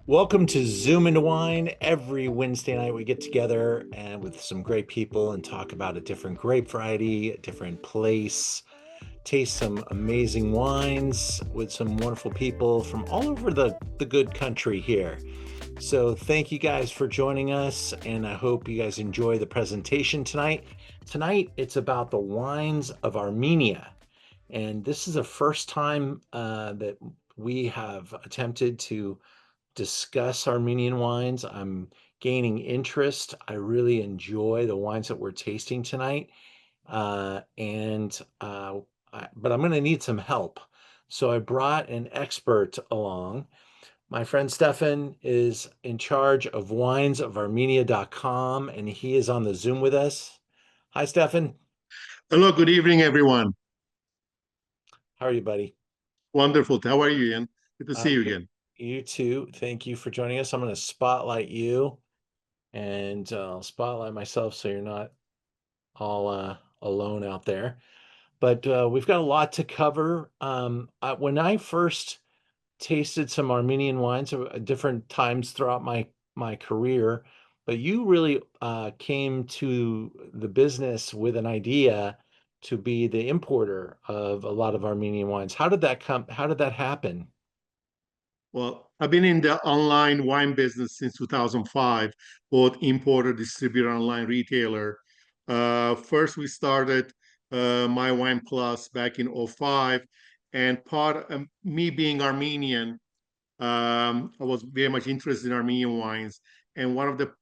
Welcome to Zoom into Wine. Every Wednesday night we get together and with some great people and talk about a different grape variety, a different place, taste some amazing wines with some wonderful people from all over the good country here. So thank you guys for joining us, and I hope you guys enjoy the presentation tonight. Tonight it's about the wines of Armenia, and this is the first time that we have attempted to discuss Armenian wines. I'm gaining interest. I really enjoy the wines that we're tasting tonight. And but I'm going to need some help. So I brought an expert along. My friend Stefan is in charge of winesofarmenia.com, and he is on the Zoom with us. Hi, Stefan. Hello, good evening, everyone. How are you, buddy? Wonderful. How are you, Ian? Good to see I'm you good. again. You too. Thank you for joining us. I'm going to spotlight you, and I'll spotlight myself so you're not all alone out there. But we've got a lot to cover. When I first tasted some Armenian wines at different times throughout my career, but you really came to the business with an idea to be the importer of a lot of Armenian wines. How did that come? How did that happen? Well, I've been in the online wine business since 2005, both importer, distributor, online retailer. First, we started My Wine Plus back in '05, and part of me being Armenian, I was very much interested in Armenian wines. And one of the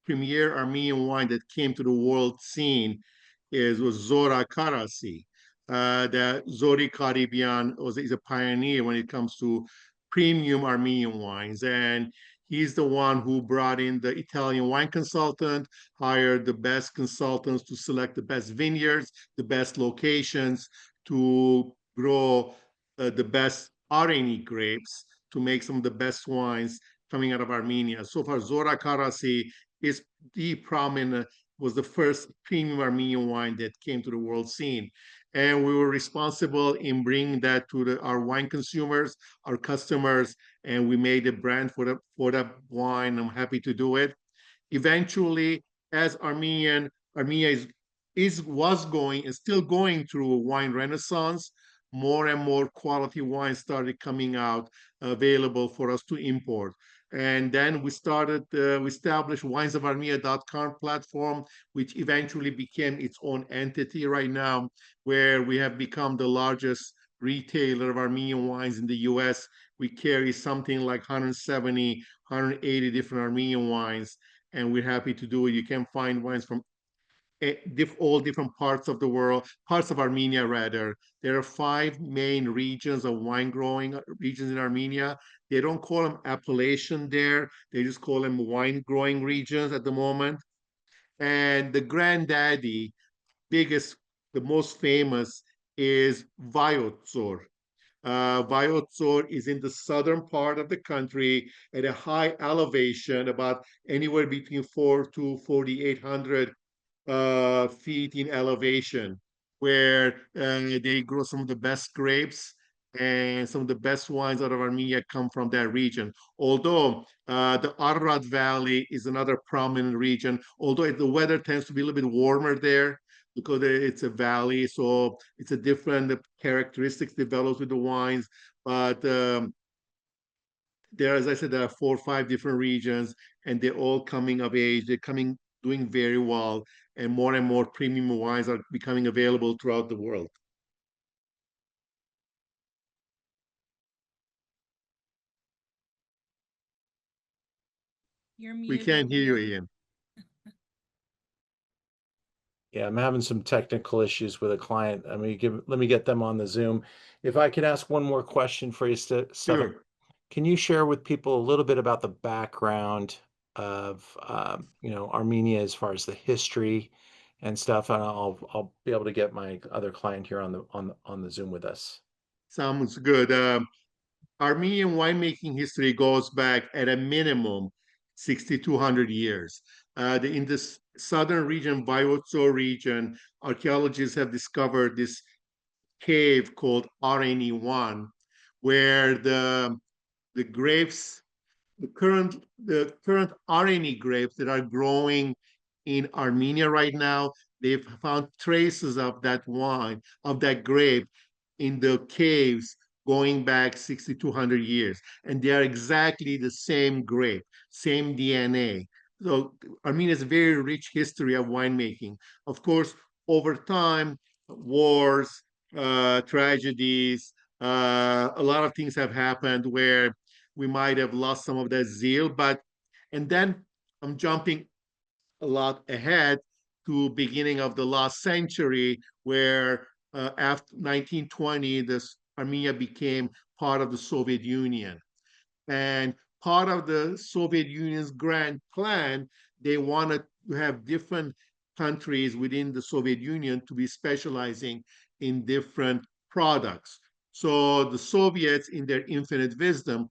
premier Armenian wine that came to the world scene was Zora Karasi. The Zori Caribbean is a pioneer when it comes to premium Armenian wines. And he's the one who brought in the Italian wine consultant, hired the best consultants to select the best vineyards, the best locations to grow the best Areni grapes to make some of the best wines coming out of Armenia. So far, Zora Karasi is the prominent, was the first premium Armenian wine that came to the world scene. And we were responsible in bringing that to our wine consumers, our customers, and we made a brand for that wine. I'm happy to do it. Eventually, as Armenia was going and still going through a wine renaissance, more and more quality wines started coming out available for us to import. And then we established winesofarmenia.com platform, which eventually became its own entity right now, where we have become the largest retailer of Armenian wines in the US. We carry something like 170, 180 different Armenian wines, and we're happy to do it. You can find wines from all different parts of the world, parts of Armenia rather. There are five main regions of wine growing regions in Armenia. They don't call them appellation there; they just call them wine growing regions at the moment. And the granddaddy, biggest, the most famous is Vayots. Vayots is in the southern part of the country at a high elevation, about anywhere between 4 to 4,800 feet in elevation, where they grow some of the best grapes and some of the best wines out of Armenia come from that region. Although the Ararat Valley is another prominent region, although the weather tends to be a little bit warmer there because it's a valley, so it's a different characteristics developed with the wines. But there, as I said, there are 4 or 5 different regions, and they're all coming of age. They're coming, doing very well, and more premium wines are becoming available throughout the world. You're We muted, can't hear you, Ian. Ian. Yeah, I'm having some technical issues with a client. Let me get them on the Zoom. If I could ask one more question for you, Stefan, Sure. can you share with people a little bit about the background of Armenia as far as the history and stuff? And I'll be able to get my other client here on the Zoom with us. Sounds good. Armenian winemaking history goes back at a minimum 6,200 years. In this southern region, Vayots region, archaeologists have discovered this cave called Areni 1, where the grapes the current Areni grapes that are growing in Armenia right now, they've found traces of that wine, of that grape in the caves going back 6,200 years. And they are exactly the same grape, same DNA. So Armenia has a very rich history of winemaking. Of course, over time, wars, tragedies, a lot of things have happened where we might have lost some of that zeal. And then I'm jumping a lot ahead to beginning of the last century, where after 1920, this Armenia became part of the Soviet Union. And part of the Soviet Union's grand plan, they wanted to have different countries within the Soviet Union to be specializing in different products. So the Soviets, in their infinite wisdom,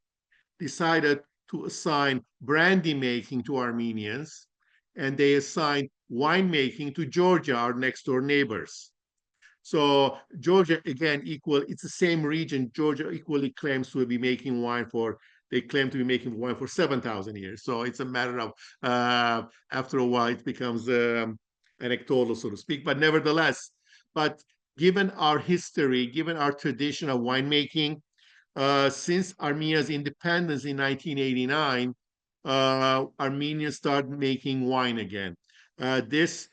decided to assign brandy making to Armenians, and they assigned winemaking to Georgia, our next door neighbors. So Georgia, again, it's the same region. Georgia equally claims to be making wine for, they claim to be making wine for 7,000 years. So it's a matter of, after a while, it becomes anecdotal, so to speak. But nevertheless, but given our history, given our tradition of winemaking, since Armenia's independence in 1989, Armenia started making wine again. This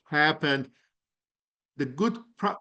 happened, the good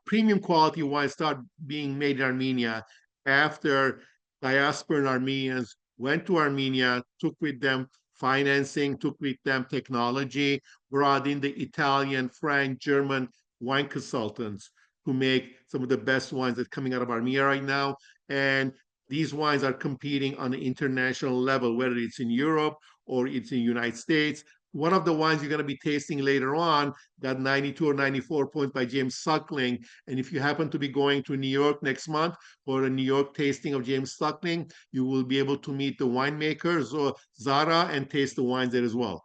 premium quality wine started being made in Armenia after diasporan Armenians went to Armenia, took with them financing, took with them technology, brought in the Italian, French, German wine consultants who make some of the best wines that are coming out of Armenia right now. And these wines are competing on an international level, whether it's in Europe or it's in the United States. One of the wines you're going to be tasting later on got 92 or 94 points by James Suckling. And if you happen to be going to New York next month for a New York tasting of James Suckling, you will be able to meet the winemakers or Zara and taste the wines there as well.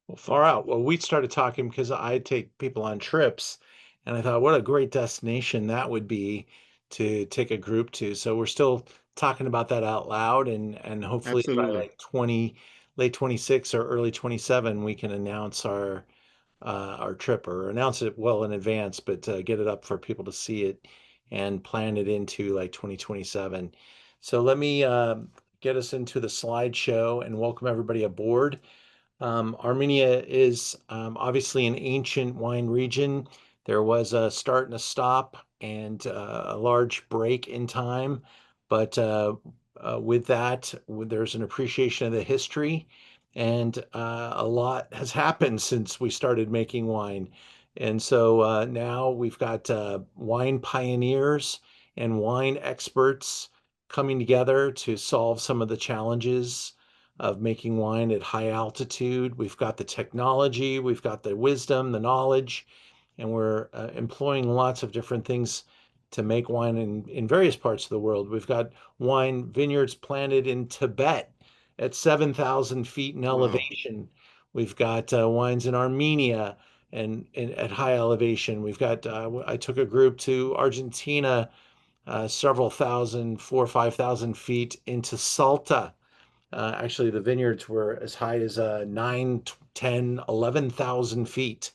Well, far out. Well, we started talking because I take people on trips, and I thought what a great destination that would be to take a group to. So we're still talking about that out loud, and hopefully by Absolutely. like 20, late 26 or early 27, we can announce our trip or announce it well in advance, but get it up for people to see it and plan it into like 2027. So let me get us into the slideshow and welcome everybody aboard. Armenia is obviously an ancient wine region. There was a start and a stop and a large break in time, but with that, there's an appreciation of the history, and a lot has happened since we started making wine. And so now we've got wine pioneers and wine experts coming together to solve some of the challenges of making wine at high altitude. We've got the technology, we've got the wisdom, the knowledge, and we're employing lots of different things to make wine in various parts of the world. We've got wine vineyards planted in Tibet at 7,000 feet in Wow. elevation. We've got wines in Armenia and at high elevation. We've got, I took a group to Argentina, several thousand, 4 or 5,000 feet into Salta. Actually, the vineyards were as high as 9, 10, 11,000 feet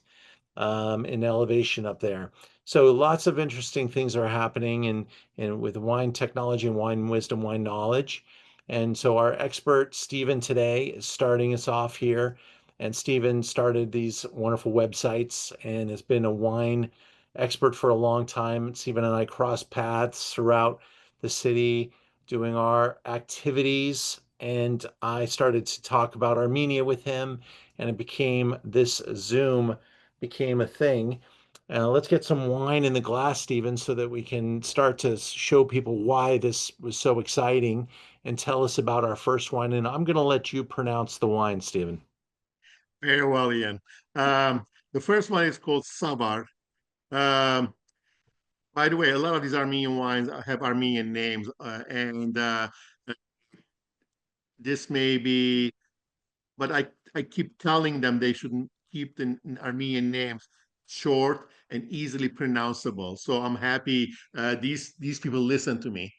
in elevation up there. So lots of interesting things are happening and with wine technology and wine wisdom, wine knowledge. And so our expert, Stephen, today is starting us off here. And Stephen started these wonderful websites and has been a wine expert for a long time. Stephen and I cross paths throughout the city doing our activities. And I started to talk about Armenia with him, and it became this Zoom became a thing. Let's get some wine in the glass, Stephen, so that we can start to show people why this was so exciting and tell us about our first wine. And I'm going to let you pronounce the wine, Stephen. Very well, Ian. The first one is called Savar. Um, by the way, a lot of these Armenian wines have Armenian names, and this may be, but I keep telling them they shouldn't keep the Armenian names short and easily pronounceable. So I'm happy these people listen to me.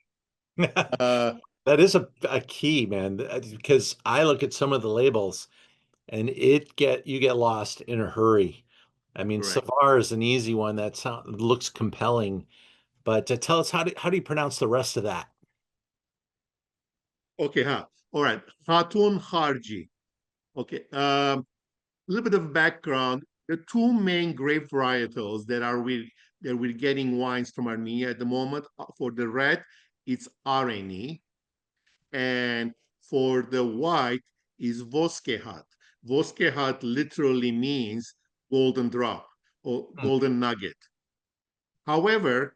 Uh, That is a key, man, because I look at some of the labels and you get lost in a hurry. I mean, Correct. Savar is an easy one that looks compelling, but tell us how do you pronounce the rest of that? Okay, huh. All right. Khatoun Kharji. Okay. A little bit of background. The two main grape varietals that we're getting wines from Armenia at the moment. For the red, it's Areni, and for the white is Voskehat. Voskehat literally means golden drop or Hmm. golden nugget. However,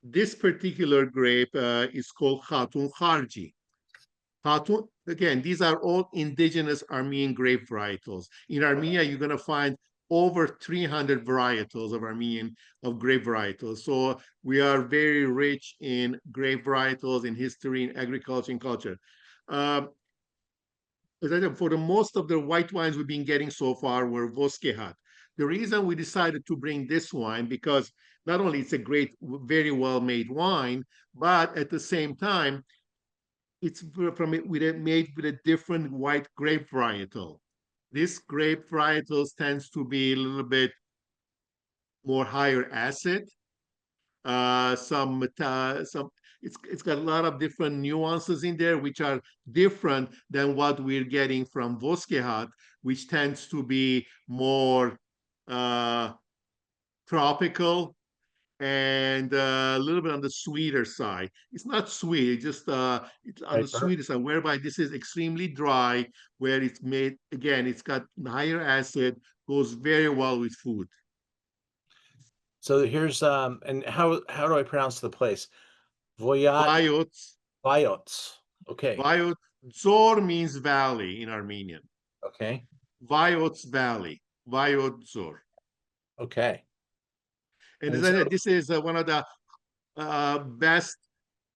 this particular grape is called Khatoun Kharji. Khatoun, again, these are all indigenous Armenian grape varietals. In Armenia, you're going to find over 300 varietals of Armenian of grape varietals. So we are very rich in grape varietals, in history, in agriculture, and culture. Um, as I said, for the most of the white wines we've been getting so far were Voskehat. The reason we decided to bring this wine because not only it's a great, very well made wine, but at the same time it's from it with made with a different white grape varietal. This grape varietals tends to be a little bit more higher acid. Some it's got a lot of different nuances in there, which are different than what we're getting from Voskehat, which tends to be more uh, tropical and a little bit on the sweeter side. It's not sweet, it's on the Hyper. sweeter side, whereby this is extremely dry, where it's made, again, it's got higher acid, goes very well with food. So here's and how do I pronounce the place? Voyat Vayots, Vayots. Okay. Vayot, Dzor means valley in Armenian. Okay. Vayots Valley, Vayot Dzor. Okay. And as And I so said, this is one of the best,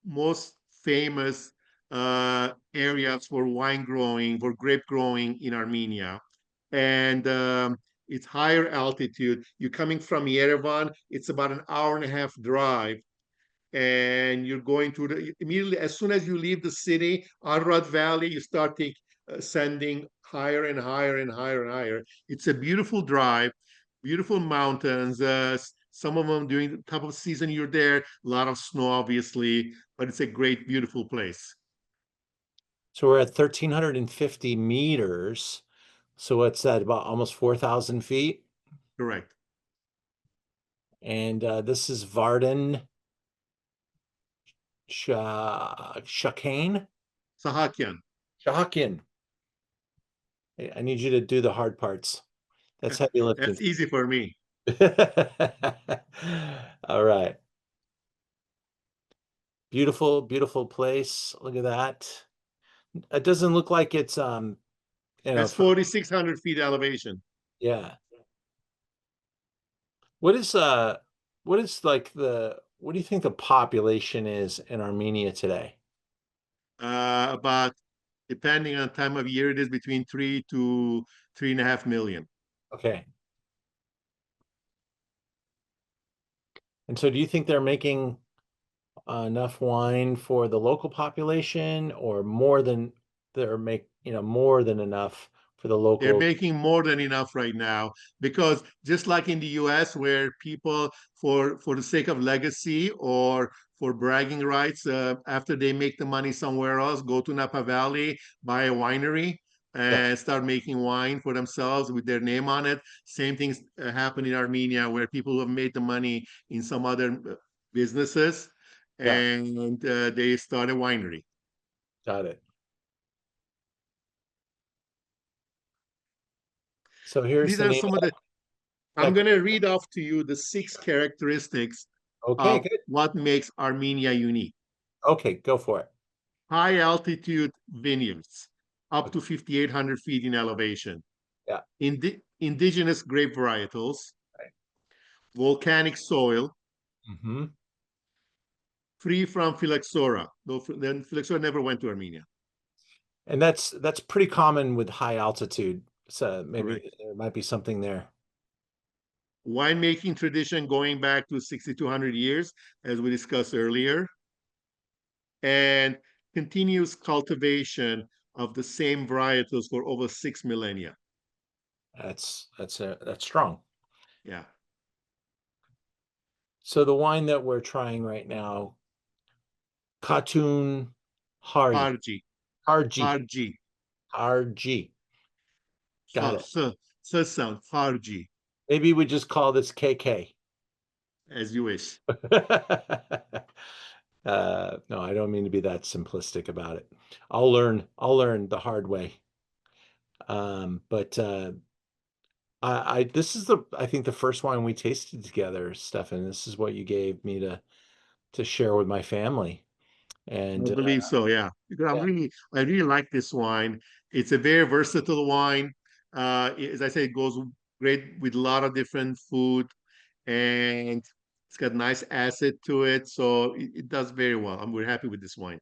most famous areas for wine growing, for grape growing in Armenia. And it's higher altitude. You're coming from Yerevan, it's about an hour and a half drive. And you're going to the immediately as soon as you leave the city, Ararat Valley, you start ascending higher and higher and higher and higher. It's a beautiful drive, beautiful mountains. Some of them during the top of the season you're there, a lot of snow, obviously, but it's a great, beautiful place. so we're at 1,350 meters. So what's that, about almost 4,000 feet? Correct. And this is Varden Shakane? Sahakyan. Shahakin. I need you to do the hard parts. That's heavy lifting. That's easy for me. All right. Beautiful, beautiful place. Look at that. It doesn't look like it's That's from 4,600 feet elevation. yeah. What is what is like what do you think the population is in Armenia today? About, depending on time of year, it is between 3 to 3.5 million. Okay. And so do you think they're making enough wine for the local population or more than more than enough for the They're local? making more than enough right now because just like in the US, where people, for the sake of legacy or for bragging rights, after they make the money somewhere else, go to Napa Valley, buy a winery, Yeah, and start making wine for themselves with their name on it. Same things happen in Armenia, where people who have made the money in some other businesses, yeah, and they start a winery. got it. So here's These the are name some of of the yeah. I'm going to read off to you the 6 characteristics Okay, of good. what makes Armenia unique. Okay, go for it. High altitude vineyards, up Okay, to 5,800 feet in elevation. yeah. Indigenous grape varietals, Right. volcanic soil, Hmm. free from phylloxera. Though then phylloxera never went to Armenia. And that's pretty common with high altitude. So maybe Correct. there might be something there. Winemaking tradition going back to 6,200 years, as we discussed earlier. And continuous cultivation of the same varietals for over 6 millennia. That's strong. Yeah. So the wine that we're trying right now, Khatoun Hari. Kharji. Kharji. Kharji. Kharji. Got it. Sound. Kharji. Maybe we just call this KK. As you wish. No, I don't mean to be that simplistic about it. I'll learn the hard way. But I this is I think the first wine we tasted together, Stefan. This is what you gave me to share with my family. I And believe so, yeah. Because yeah, I really like this wine. It's a very versatile wine. As I say, it goes great with a lot of different food, and it's got nice acid to it, so it does very well. We're happy with this wine.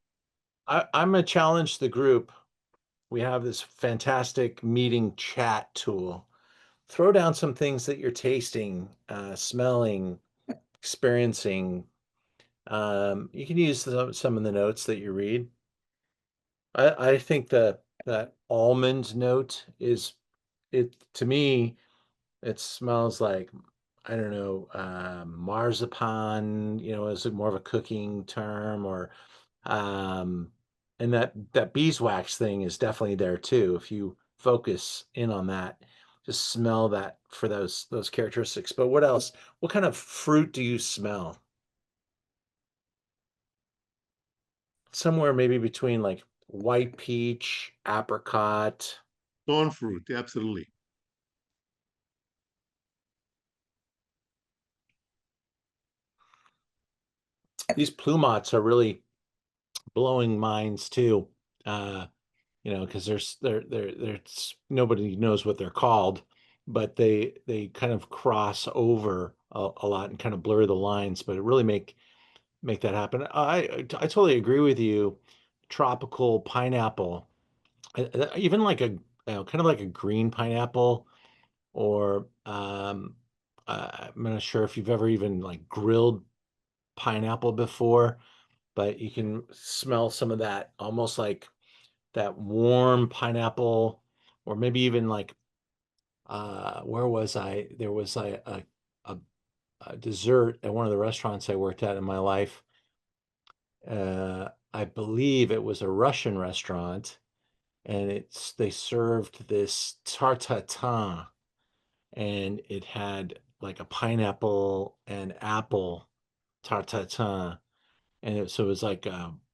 I'm gonna challenge the group. We have this fantastic meeting chat tool. Throw down some things that you're tasting, smelling, experiencing. You can use some of the notes that you read. I think that almond note is it to me. It smells like I don't know marzipan. Is it more of a cooking term or um, and that beeswax thing is definitely there too. If you focus in on that, just smell that for those characteristics. But what else? What kind of fruit do you smell? Somewhere maybe between like white peach, apricot. Thorn fruit, absolutely. These plumats are really blowing minds too. Because there's nobody knows what they're called, but they kind of cross over a lot and kind of blur the lines, but it really make that happen. I totally agree with you. Tropical pineapple, even like kind of like a green pineapple, or I'm not sure if you've ever even like grilled pineapple before, but you can smell some of that almost like that warm pineapple, or maybe even like where was I? There was a, a dessert at one of the restaurants I worked at in my life. I believe it was a Russian restaurant, and they served this tartatin, and it had like a pineapple and apple tartatin, and so it was like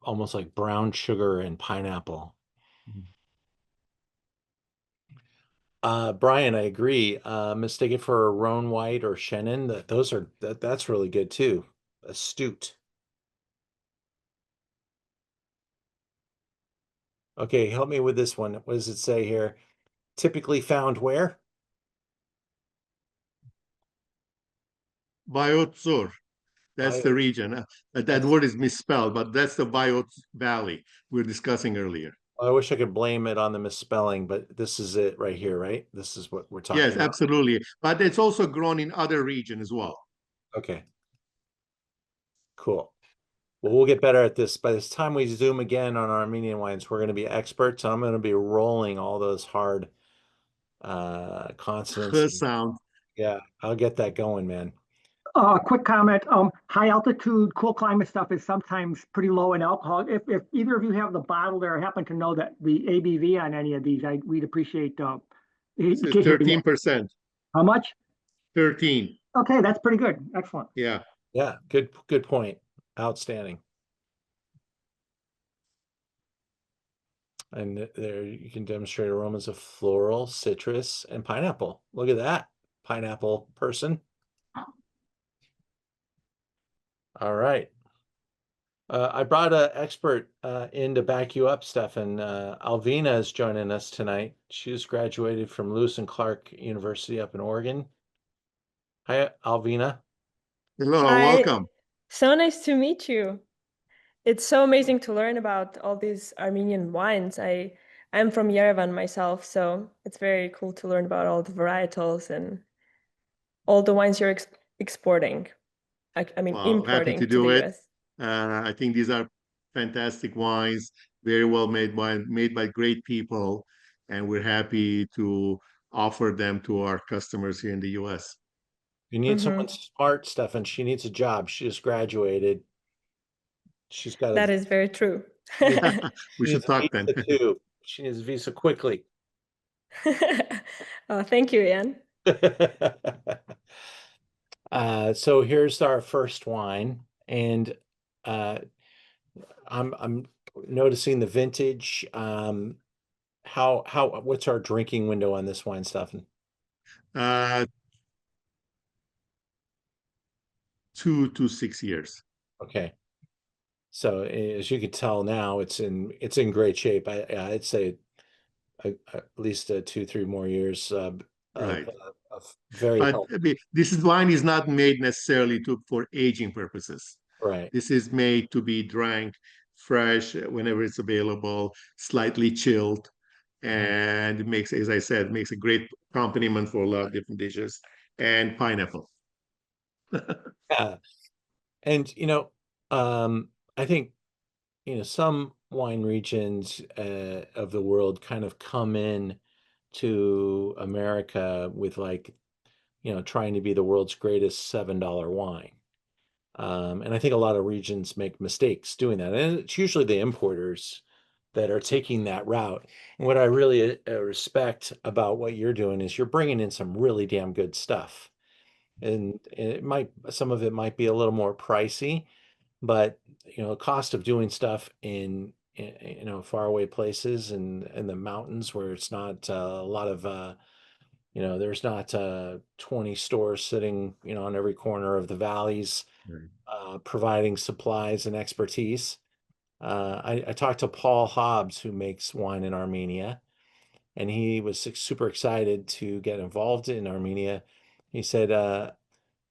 almost like brown sugar and pineapple. Brian, I agree. Mistake it for a Rhone White or Chenin. That's really good too. Astute. Okay, help me with this one. What does it say here? Typically found where? Vayots. That's I the region. That that's word is misspelled, but that's the Vayots Valley we were discussing earlier. I wish I could blame it on the misspelling, but this is it right here, right? This is what we're talking Yes, about. absolutely. But it's also grown in other regions as well. Okay, cool. Well, we'll get better at this. By this time we zoom again on Armenian wines, we're going to be experts. I'm going to be rolling all those hard consonants. Sound. Yeah, I'll get that going, man. Quick comment. High altitude, cool climate stuff is sometimes pretty low in alcohol. If either of you have the bottle there, or happen to know that the ABV on any of these, we'd appreciate This in is case you 13%. how much? 13. Okay, that's pretty good. Excellent. Yeah. Yeah, good point. Outstanding. And there you can demonstrate aromas of floral, citrus, and pineapple. Look at that, pineapple person. All right. I brought an expert in to back you up, Stefan. Alvina is joining us tonight. She's graduated from Lewis and Clark University up in Oregon. Hi, Alvina. Hello, Hi, welcome. so nice to meet you. It's so amazing to learn about all these Armenian wines. I'm from Yerevan myself, so it's very cool to learn about all the varietals and all the wines you're exporting. I mean, Well, happy importing to to do the it. US. I think these are fantastic wines, very well made wine, made by great people, and we're happy to offer them to our customers here in the US. You need someone Mm-hmm. smart, Stefan. She needs a job. She just graduated. She's got That a is very true. We she should needs a talk then. visa too. She needs a visa quickly. Oh, thank you, Ian. So here's our first wine, and uh, I'm noticing the vintage. What's our drinking window on this wine, Stefan? Uh, 2 to 6 years. Okay. So as you can tell now, it's in great shape. I'd say at least 2, 3 more years Right. of very But healthy. I mean, this wine is not made necessarily for aging purposes. Right. This is made to be drank fresh whenever it's available, slightly chilled, and it makes, as I said, makes a great accompaniment for a lot of different dishes. And pineapple. Yeah. And I think some wine regions of the world kind of come in to America with like trying to be the world's greatest $7 wine. And I think a lot of regions make mistakes doing that. And it's usually the importers that are taking that route. And what I really respect about what you're doing is you're bringing in some really damn good stuff. And some of it might be a little more pricey, but the cost of doing stuff in faraway places and in the mountains where it's not a lot of there's not 20 stores sitting on every corner of the valleys Right. providing supplies and expertise. I talked to Paul Hobbs, who makes wine in Armenia, and he was super excited to get involved in Armenia. He said,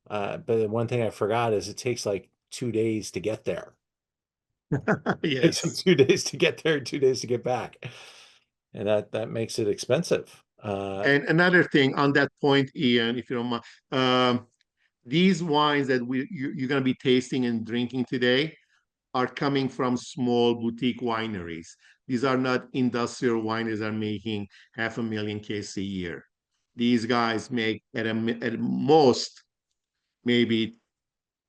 but one thing I forgot is it takes like 2 days to get there. It takes them Yes. 2 days to get there, 2 days to get back. And that makes it expensive. And another thing on that point, Ian, if you don't mind, these wines that you're going to be tasting and drinking today are coming from small boutique wineries. These are not industrial wineries that are making 500,000 cases a year. These guys make at most maybe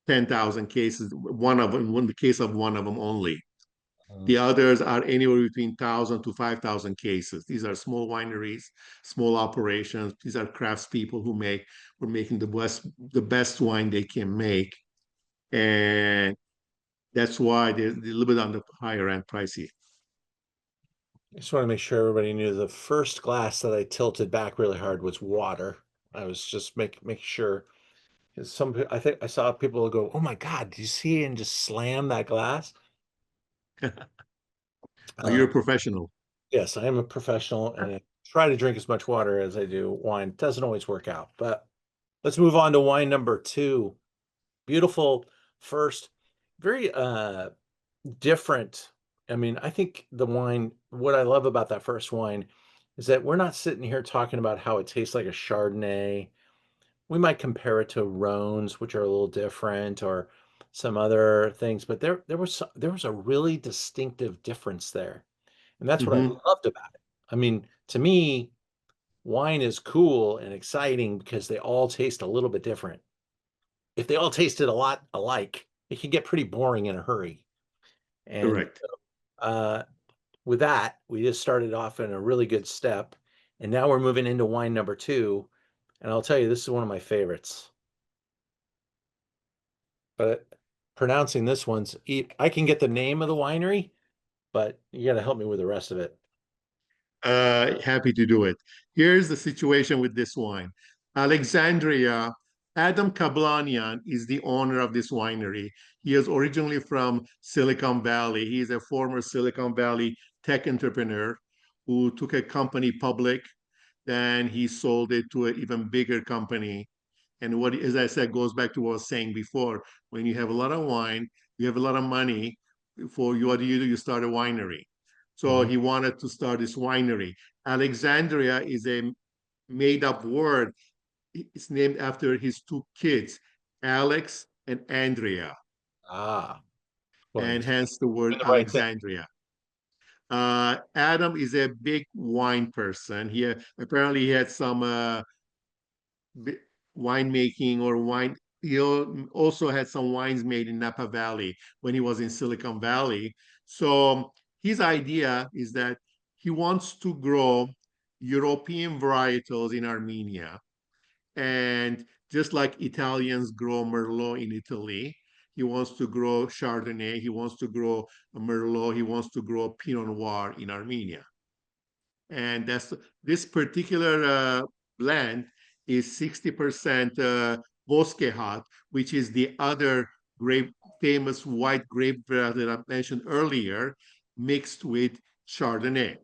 10,000 cases, one of them, in the case of one of them only. The others are anywhere between 1,000 to 5,000 cases. These are small wineries, small operations. These are craftspeople who are making the best wine they can make. And that's why they're a little bit on the higher end pricey. I just want to make sure everybody knew the first glass that I tilted back really hard was water. I was just making sure. 'Cause I think I saw people go, "Oh my God, did you see?" and just slam that glass. You're a Um, professional. yes, I am a professional and I try to drink as much water as I do wine. It doesn't always work out, but let's move on to wine number 2. Beautiful first, very different. I mean, I think what I love about that first wine is that we're not sitting here talking about how it tastes like a Chardonnay. We might compare it to Rhones, which are a little different, or some other things, but there was a really distinctive difference there. And that's what I Hmm. loved about it. I mean, to me, wine is cool and exciting because they all taste a little bit different. If they all tasted a lot alike, it can get pretty boring in a hurry. And Correct. uh, with that, we just started off in a really good step. And now we're moving into wine number 2. And I'll tell you, this is one of my favorites. But pronouncing this one's, I can get the name of the winery, but you got to help me with the rest of it. Happy to do it. Here's the situation with this wine. Alexandrea, Adam Kablanian is the owner of this winery. He is originally from Silicon Valley. He is a former Silicon Valley tech entrepreneur who took a company public. Then he sold it to an even bigger company. And what, as I said, goes back to what I was saying before. When you have a lot of wine, you have a lot of money. For you, what do? You start a winery. So Mhm. he wanted to start this winery. Alexandria is a made-up word. It's named after his two kids, Alex and Andrea. Ah, Well, and you're hence the word doing the right thing. Alexandria. Adam is a big wine person. Apparently he had some winemaking or wine. He also had some wines made in Napa Valley when he was in Silicon Valley. So his idea is that he wants to grow European varietals in Armenia. And just like Italians grow Merlot in Italy, he wants to grow Chardonnay, he wants to grow Merlot, he wants to grow Pinot Noir in Armenia. And this particular blend is 60% Voskehat, which is the other famous white grape that I mentioned earlier, mixed with Chardonnay.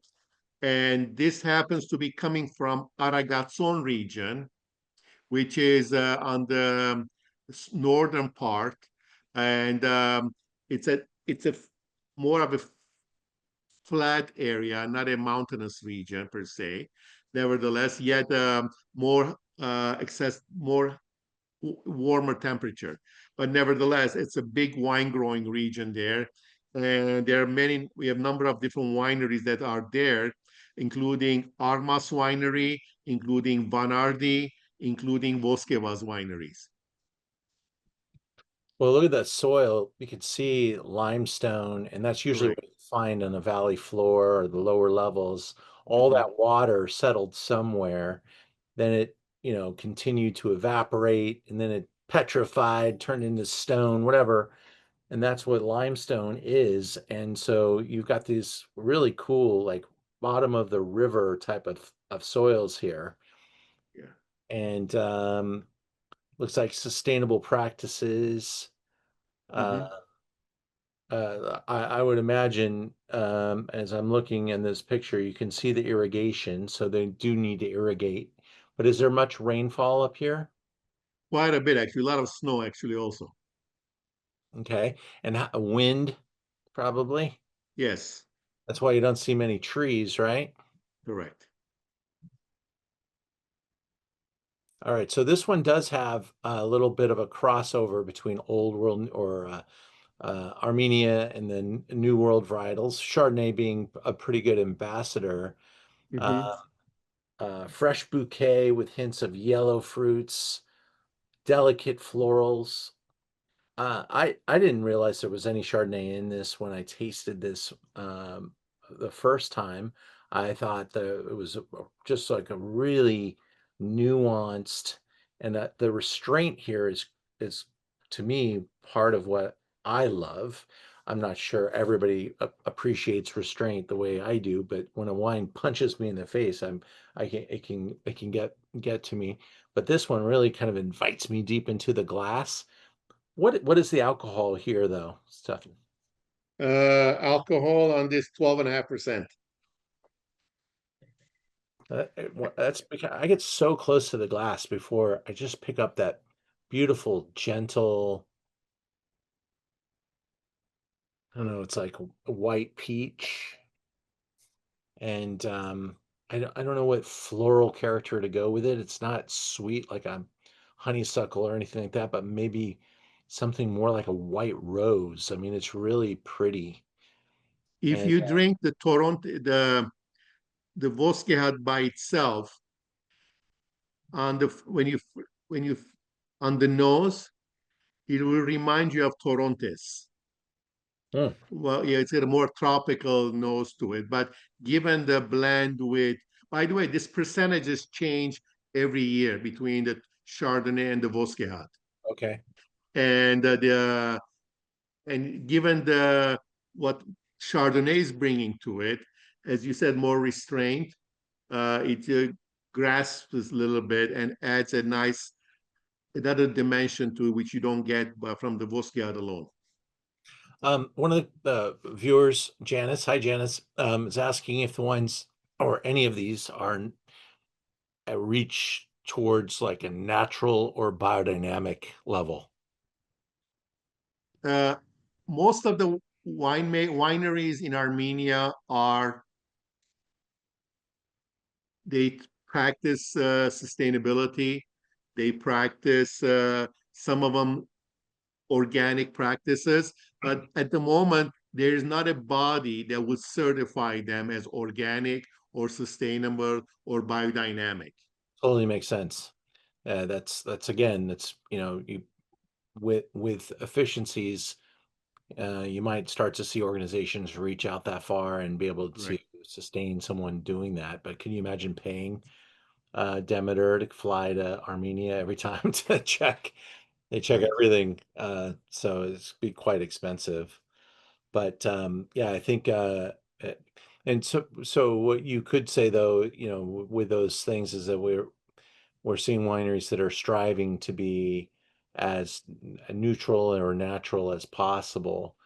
And this happens to be coming from Aragatsotn region, which is on the northern part, and it's a more of a flat area, not a mountainous region per se. Nevertheless, yet more warmer temperature. But nevertheless, it's a big wine growing region there. And we have a number of different wineries that are there, including Armas Winery, including Vanardi, including Voskeva's wineries. Well, look at that soil. You can see limestone, and that's usually Correct. what you find on the valley floor or the lower levels. All Mhm. that water settled somewhere, then it, continued to evaporate, and then it petrified, turned into stone, whatever. And that's what limestone is. And so you've got these really cool, like bottom of the river type of soils here. Yeah. And looks like sustainable practices. Uh, Mhm. I would imagine, as I'm looking in this picture, you can see the irrigation, so they do need to irrigate. But is there much rainfall up here? Quite a bit, actually. A lot of snow, actually, also. Okay. And wind, probably. Yes, That's why you don't see many trees, right? correct. All right. So this one does have a little bit of a crossover between Old World or Armenia and then New World varietals, Chardonnay being a pretty good ambassador. Mhm. Uh, fresh bouquet with hints of yellow fruits, delicate florals. I didn't realize there was any Chardonnay in this when I tasted this the first time. I thought that it was just like a really nuanced, and that the restraint here is to me part of what I love. I'm not sure everybody appreciates restraint the way I do, but when a wine punches me in the face, it can get to me. But this one really kind of invites me deep into the glass. What is the alcohol here, though, Stefan? Alcohol on this 12.5%. That's because I get so close to the glass before I just pick up that beautiful, gentle, I don't know, it's like a white peach. And I don't know what floral character to go with it. It's not sweet like a honeysuckle or anything like that, but maybe something more like a white rose. I mean, it's really pretty. If And you drink the Toronto, the Voskehat by itself, on the when you on the nose, it will remind you of Torontes. mm, Well, yeah, it's got a more tropical nose to it. But given the blend with, by the way, this percentages change every year between the Chardonnay and the Voskehat. okay. And given the what Chardonnay is bringing to it, as you said, more restraint, it grasps a little bit and adds another dimension to it, which you don't get from the Voskehat alone. One of the viewers, Janice, hi Janice, is asking if the wines or any of these are reach towards like a natural or biodynamic level. Uh, most of the wineries in Armenia they practice sustainability. They practice some of them organic practices, but at the moment, there is not a body that would certify them as organic or sustainable or biodynamic. Totally makes sense. That's again, that's you with efficiencies, you might start to see organizations reach out that far and be able to Right. sustain someone doing that. But can you imagine paying Demeter to fly to Armenia every time to check? They check Right. everything, so it's be quite expensive. But yeah, I think, uh, and so what you could say though, with those things is that we're seeing wineries that are striving to be as neutral or natural as possible.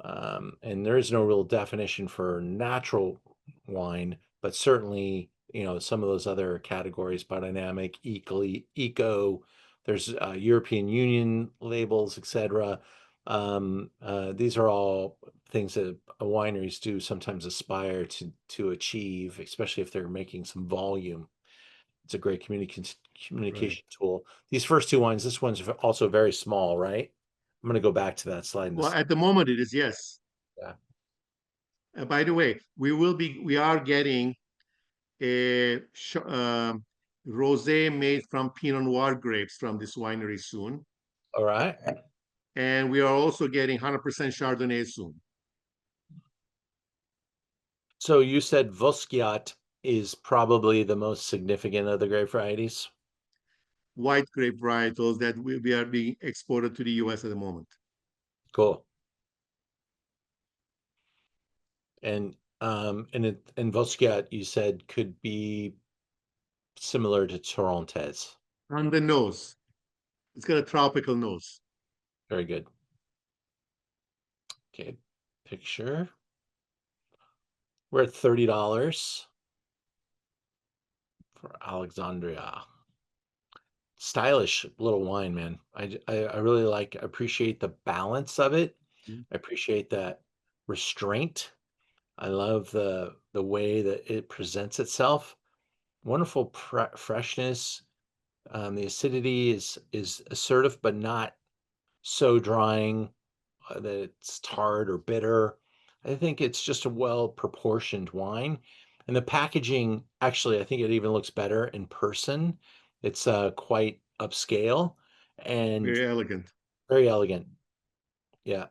And there is no real definition for natural wine, but certainly, some of those other categories, biodynamic, eco, there's European Union labels, etc. These are all things that wineries do sometimes aspire to achieve, especially if they're making some volume. It's a great Right. communication tool. These first two wines, this one's also very small, right? I'm going to go back to that slide in Well, this. at the moment, it is, yes. Yeah. By the way, we are getting a rosé made from Pinot Noir grapes from this winery soon. All right. And we are also getting 100% Chardonnay soon. So you said Voskehat is probably the most significant of the grape varieties. White grape varietals that we are being exported to the US at the moment. Cool. And Voskehat you said could be similar to Torrontés. On the nose, it's got a tropical nose. Very good. Okay, picture. We're at $30 for Alexandrea. Stylish little wine, man. I really appreciate the balance of it. Mhm. I appreciate that restraint. I love the way that it presents itself. Wonderful freshness. The acidity is assertive, but not so drying that it's tart or bitter. I think it's just a well proportioned wine, and the packaging actually, I think it even looks better in person. It's quite upscale and Very elegant. very elegant. Yeah.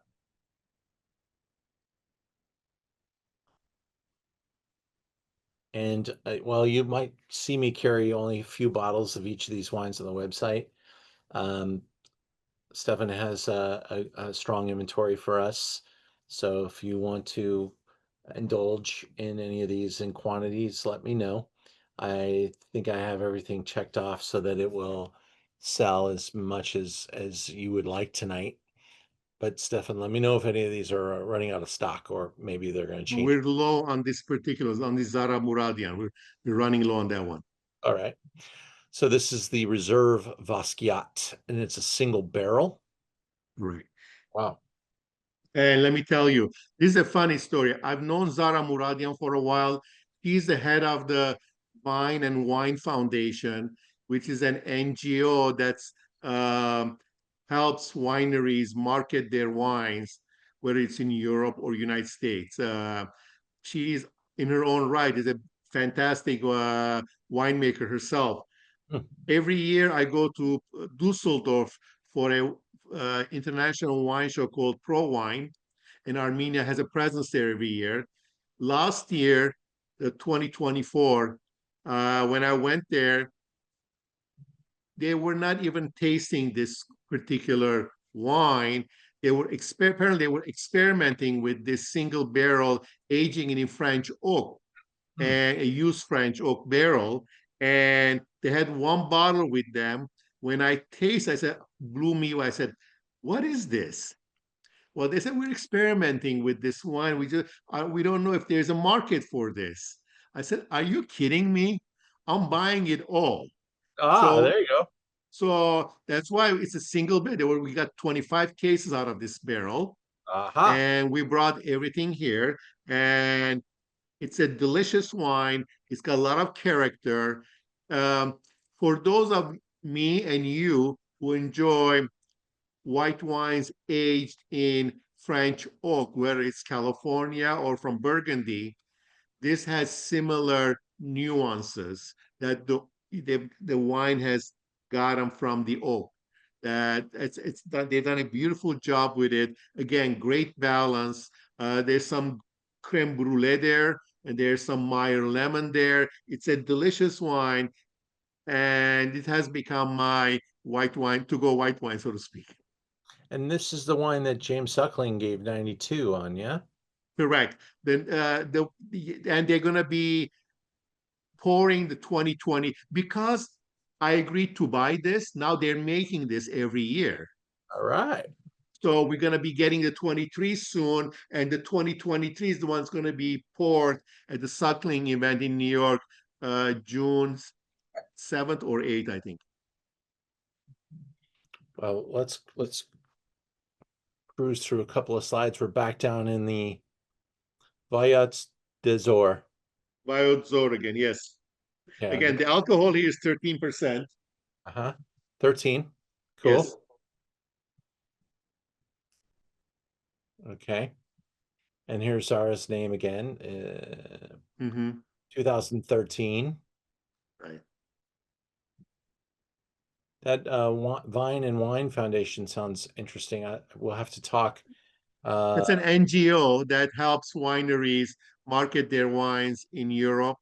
And well, you might see me carry only a few bottles of each of these wines on the website. Um, Stefan has a strong inventory for us. So if you want to indulge in any of these in quantities, let me know. I think I have everything checked off so that it will sell as much as you would like tonight. But Stefan, let me know if any of these are running out of stock or maybe they're going to change. We're low on this particulars, on the Zara Muradyan. We're running low on that one. All right. So this is the Reserve Voskehat, and it's a single barrel. Right. Wow. And let me tell you, this is a funny story. I've known Zara Muradyan for a while. He's the head of the Vine and Wine Foundation, which is an NGO that helps wineries market their wines, whether it's in Europe or United States. She's in her own right is a fantastic winemaker herself. Hmm. Every year I go to Dusseldorf for a international wine show called Pro Wine, and Armenia has a presence there every year. Last year, 2024, when I went there, they were not even tasting this particular wine. They were apparently they were experimenting with this single barrel aging in French oak and a used French oak barrel. And they had one bottle with them. When I taste, I said, blew me away. I said, what is this? Well, they said we're experimenting with this wine. We don't know if there's a market for this. I said, are you kidding me? I'm buying it all. Ah, So there you go. so that's why it's a single barrel. We got 25 cases out of this barrel, Aha. and we brought everything here. And it's a delicious wine. It's got a lot of character. For those of me and you who enjoy white wines aged in French oak, whether it's California or from Burgundy, this has similar nuances that the wine has gotten from the oak. That they've done a beautiful job with it. Again, great balance. There's some creme brulee there, and there's some Meyer lemon there. It's a delicious wine, and it has become my white wine to go white wine, so to speak. And this is the wine that James Suckling gave 92 on, yeah? Correct. Then and they're gonna be pouring the 2020 because I agreed to buy this. Now they're making this every year. All right. So we're going to be getting the 23 soon, and the 2023 is the one's going to be poured at the Suckling event in New York, June 7th or 8th, I think. Well, let's cruise through a couple of slides. We're back down in the Vayots Dzor. Vayots Dzor again, yes. Yeah. Again, the alcohol here is 13%. 13. Cool. Yes. Okay. And here's Zara's name again. 2013. Right. That Vine and Wine Foundation sounds interesting. We'll have to talk. It's an NGO that helps wineries market their wines in Europe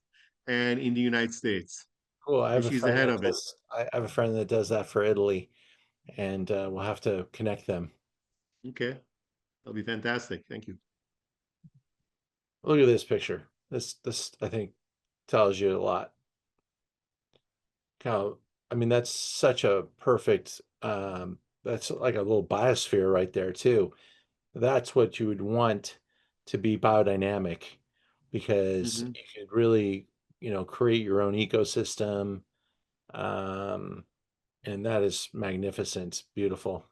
and in the United States. Cool. I have a She's friend ahead that of it. I have a friend that does that for Italy, and we'll have to connect them. Okay. That'll be fantastic. Thank you. Look at this picture. This I think tells you a lot. I mean, that's such a perfect, that's like a little biosphere right there too. That's what you would want to be biodynamic, because you could really, create your own ecosystem. And that is magnificent, beautiful.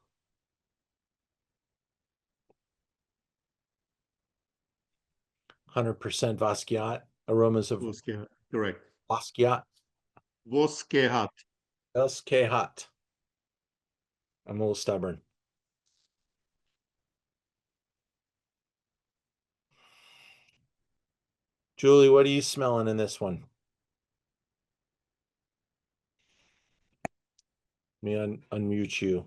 100% Voskehat, aromas of Voskehat. Correct. Voskehat. Voskehat. Voskehat. I'm a little stubborn. Julie, what are you smelling in this one? Let me unmute you.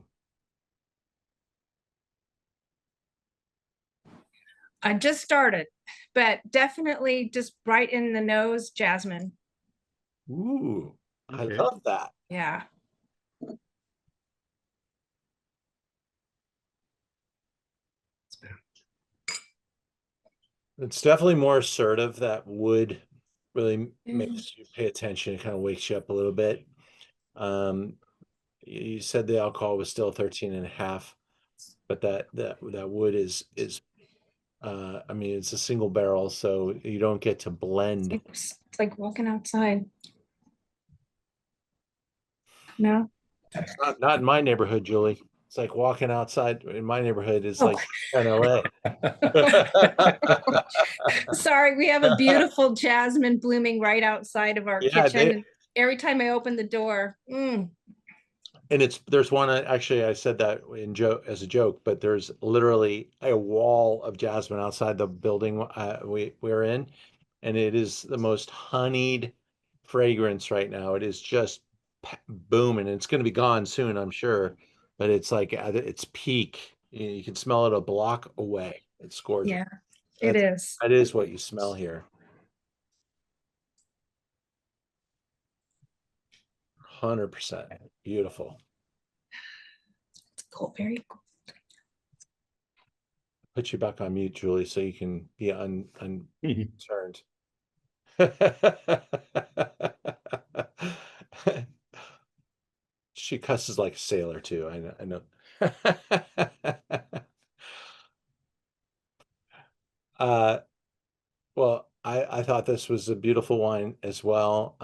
I just started, but definitely just right in the nose, jasmine. Ooh, Okay. I love that. Yeah. It's definitely more assertive. That wood really makes you pay attention. It kind of wakes you up a little bit. You said the alcohol was still 13.5, but that wood is I mean, it's a single barrel, so you don't get to blend. It's like walking outside. No. Not in my neighborhood, Julie. It's like walking outside in my neighborhood is like in LA. Sorry, we have a beautiful jasmine blooming right outside of our kitchen. And every time I open the door, And there's one, actually, I said that as a joke, but there's literally a wall of jasmine outside the building we're in, and it is the most honeyed fragrance right now. It is just booming. It's going to be gone soon, I'm sure, but it's like at its peak. You can smell it a block away. It's gorgeous. yeah, it is. That is what you smell here. 100% beautiful. It's cool, very cool. Put you back on mute, Julie, so you can be unconcerned. She cusses like a sailor too. I know. Well, I thought this was a beautiful wine as well.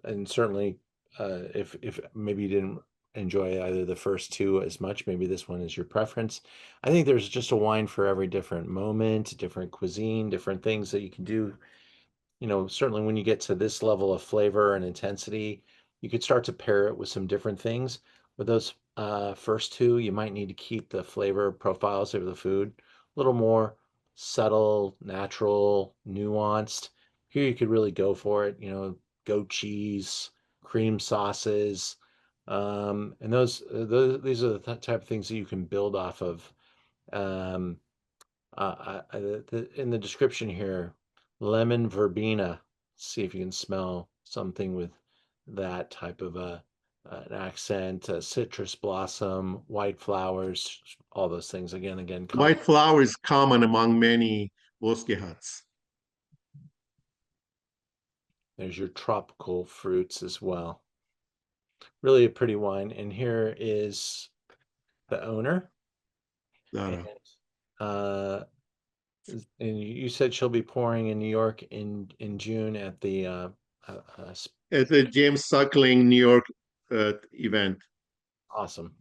And certainly, if maybe you didn't enjoy either the first two as much, maybe this one is your preference. I think there's just a wine for every different moment, different cuisine, different things that you can do. Certainly when you get to this level of flavor and intensity, you could start to pair it with some different things. But those first two, you might need to keep the flavor profiles of the food a little more subtle, natural, nuanced. Here you could really go for it, goat cheese, cream sauces, and these are the type of things that you can build off of. Um, in the description here, lemon verbena. See if you can smell something with that type of an accent. Citrus blossom, white flowers, all those things. Again, White flour is common among many Voskehats. There's your tropical fruits as well. Really a pretty wine. And here is the owner. Zara. And, and you said she'll be pouring in New York in June at the At the James Suckling New York event. awesome.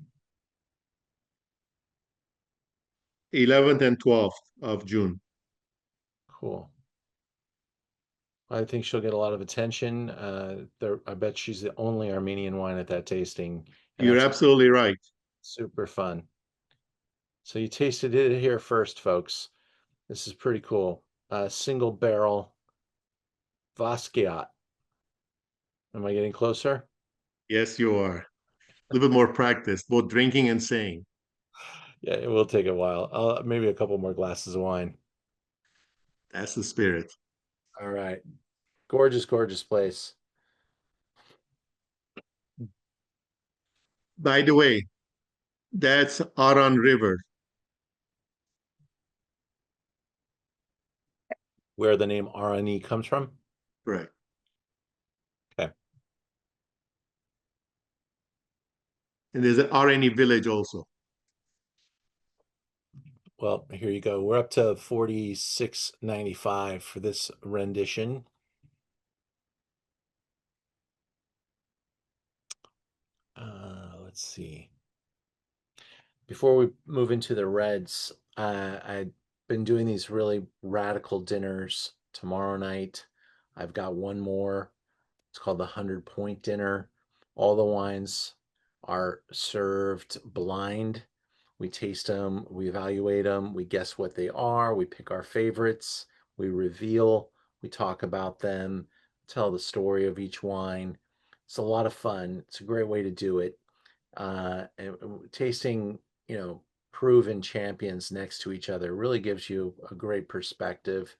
11th and 12th of June. Cool. I think she'll get a lot of attention. I bet she's the only Armenian wine at that tasting. You're absolutely right. Super fun. So you tasted it here first, folks. This is pretty cool. Single barrel Voskehat. Am I getting closer? Yes, you are. A little bit more practice, both drinking and saying. Yeah, it will take a while. Maybe a couple more glasses of wine. That's the spirit. All right. Gorgeous, gorgeous place. By the way, that's Aran River. Where the name Areni comes from? Right. Okay. And there's an Areni village also. Well, here you go. We're up to 46.95 for this rendition. Let's see. Before we move into the reds, I've been doing these really radical dinners tomorrow night. I've got one more. It's called the 100-point dinner. All the wines are served blind. We taste them, we evaluate them, we guess what they are, we pick our favorites, we reveal, we talk about them, tell the story of each wine. It's a lot of fun. It's a great way to do it. And tasting, proven champions next to each other really gives you a great perspective.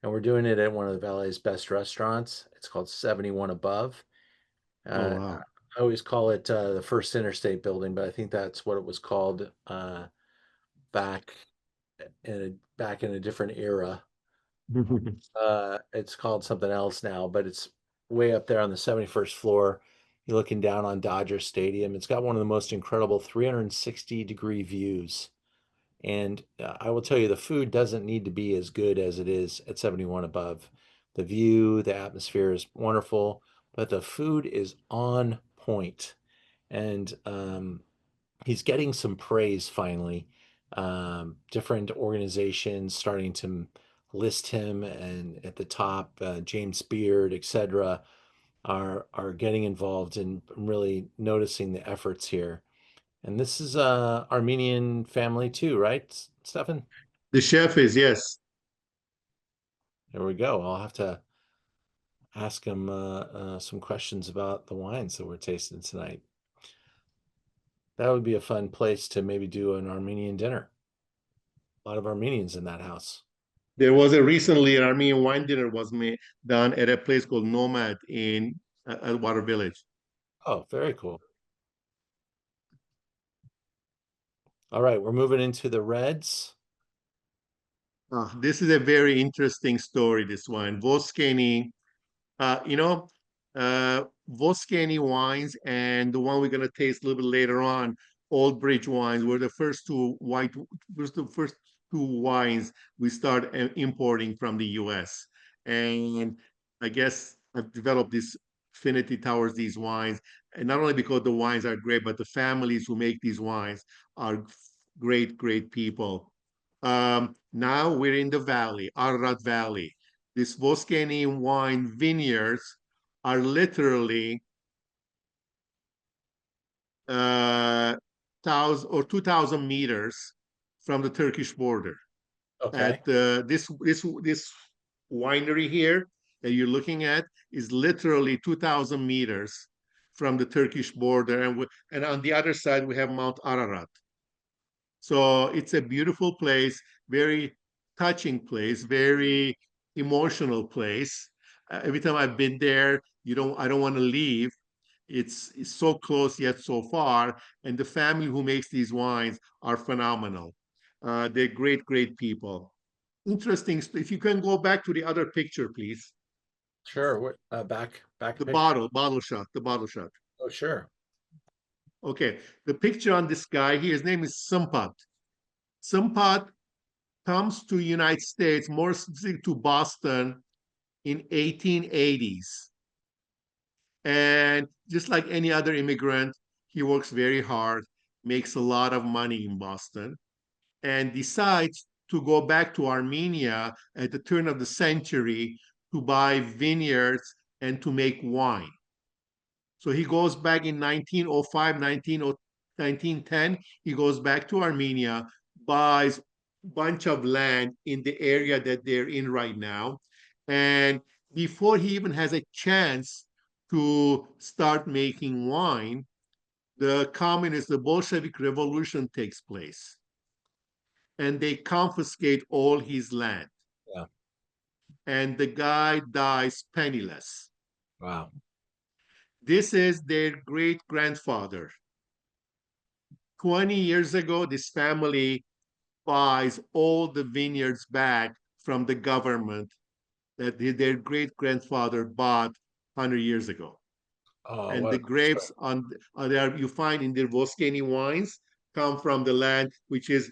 And we're doing it at one of the Valley's best restaurants. It's called 71 Above. Oh, wow. I always call it the First Interstate Building, but I think that's what it was called back in a different era. It's called something else now, but it's way up there on the 71st floor. You're looking down on Dodger Stadium. It's got one of the most incredible 360-degree views. And I will tell you, the food doesn't need to be as good as it is at 71 Above. The view, the atmosphere is wonderful, but the food is on point. And he's getting some praise finally. Different organizations starting to list him, and at the top, James Beard, etc., are getting involved and really noticing the efforts here. And this is a Armenian family too, right, Stefan? The chef is, yes. There we go. I'll have to ask him some questions about the wines that we're tasting tonight. That would be a fun place to maybe do an Armenian dinner. A lot of Armenians in that house. There was recently an Armenian wine dinner was done at a place called Nomad in Water Village. Oh, very cool. All right, we're moving into the reds. This is a very interesting story, this wine. Voskeni, Voskeni wines and the one we're going to taste a little bit later on, Old Bridge wines, were the first two wines we started importing from the US. And I guess I've developed this affinity towards these wines, and not only because the wines are great, but the families who make these wines are great, great people. Now we're in the valley, Ararat Valley. These Voskeni wine vineyards are literally 1,000 or 2,000 meters from the Turkish border. Okay. At this winery here that you're looking at is literally 2,000 meters from the Turkish border, and on the other side we have Mount Ararat. So it's a beautiful place, very touching place, very emotional place. Every time I've been there, I don't want to leave. It's so close yet so far, and the family who makes these wines are phenomenal. They're great, great people. Interesting. If you can go back to the other picture, please. Sure. What back The picture? bottle shot. Oh, sure. Okay, the picture on this guy here, his name is Simpat. Simpat comes to United States, more specifically to Boston, in 1880s. And just like any other immigrant, he works very hard, makes a lot of money in Boston, and decides to go back to Armenia at the turn of the century to buy vineyards and to make wine. So he goes back in 1905, 1910. He goes back to Armenia, buys a bunch of land in the area that they're in right now. And before he even has a chance to start making wine, the Bolshevik Revolution takes place. And they confiscate all his land. Yeah. And the guy dies penniless. Wow. This is their great grandfather. 20 years ago, this family buys all the vineyards back from the government that their great grandfather bought 100 years ago. Oh, And what the a cool grapes story. there you find in the Voskeni wines come from the land which is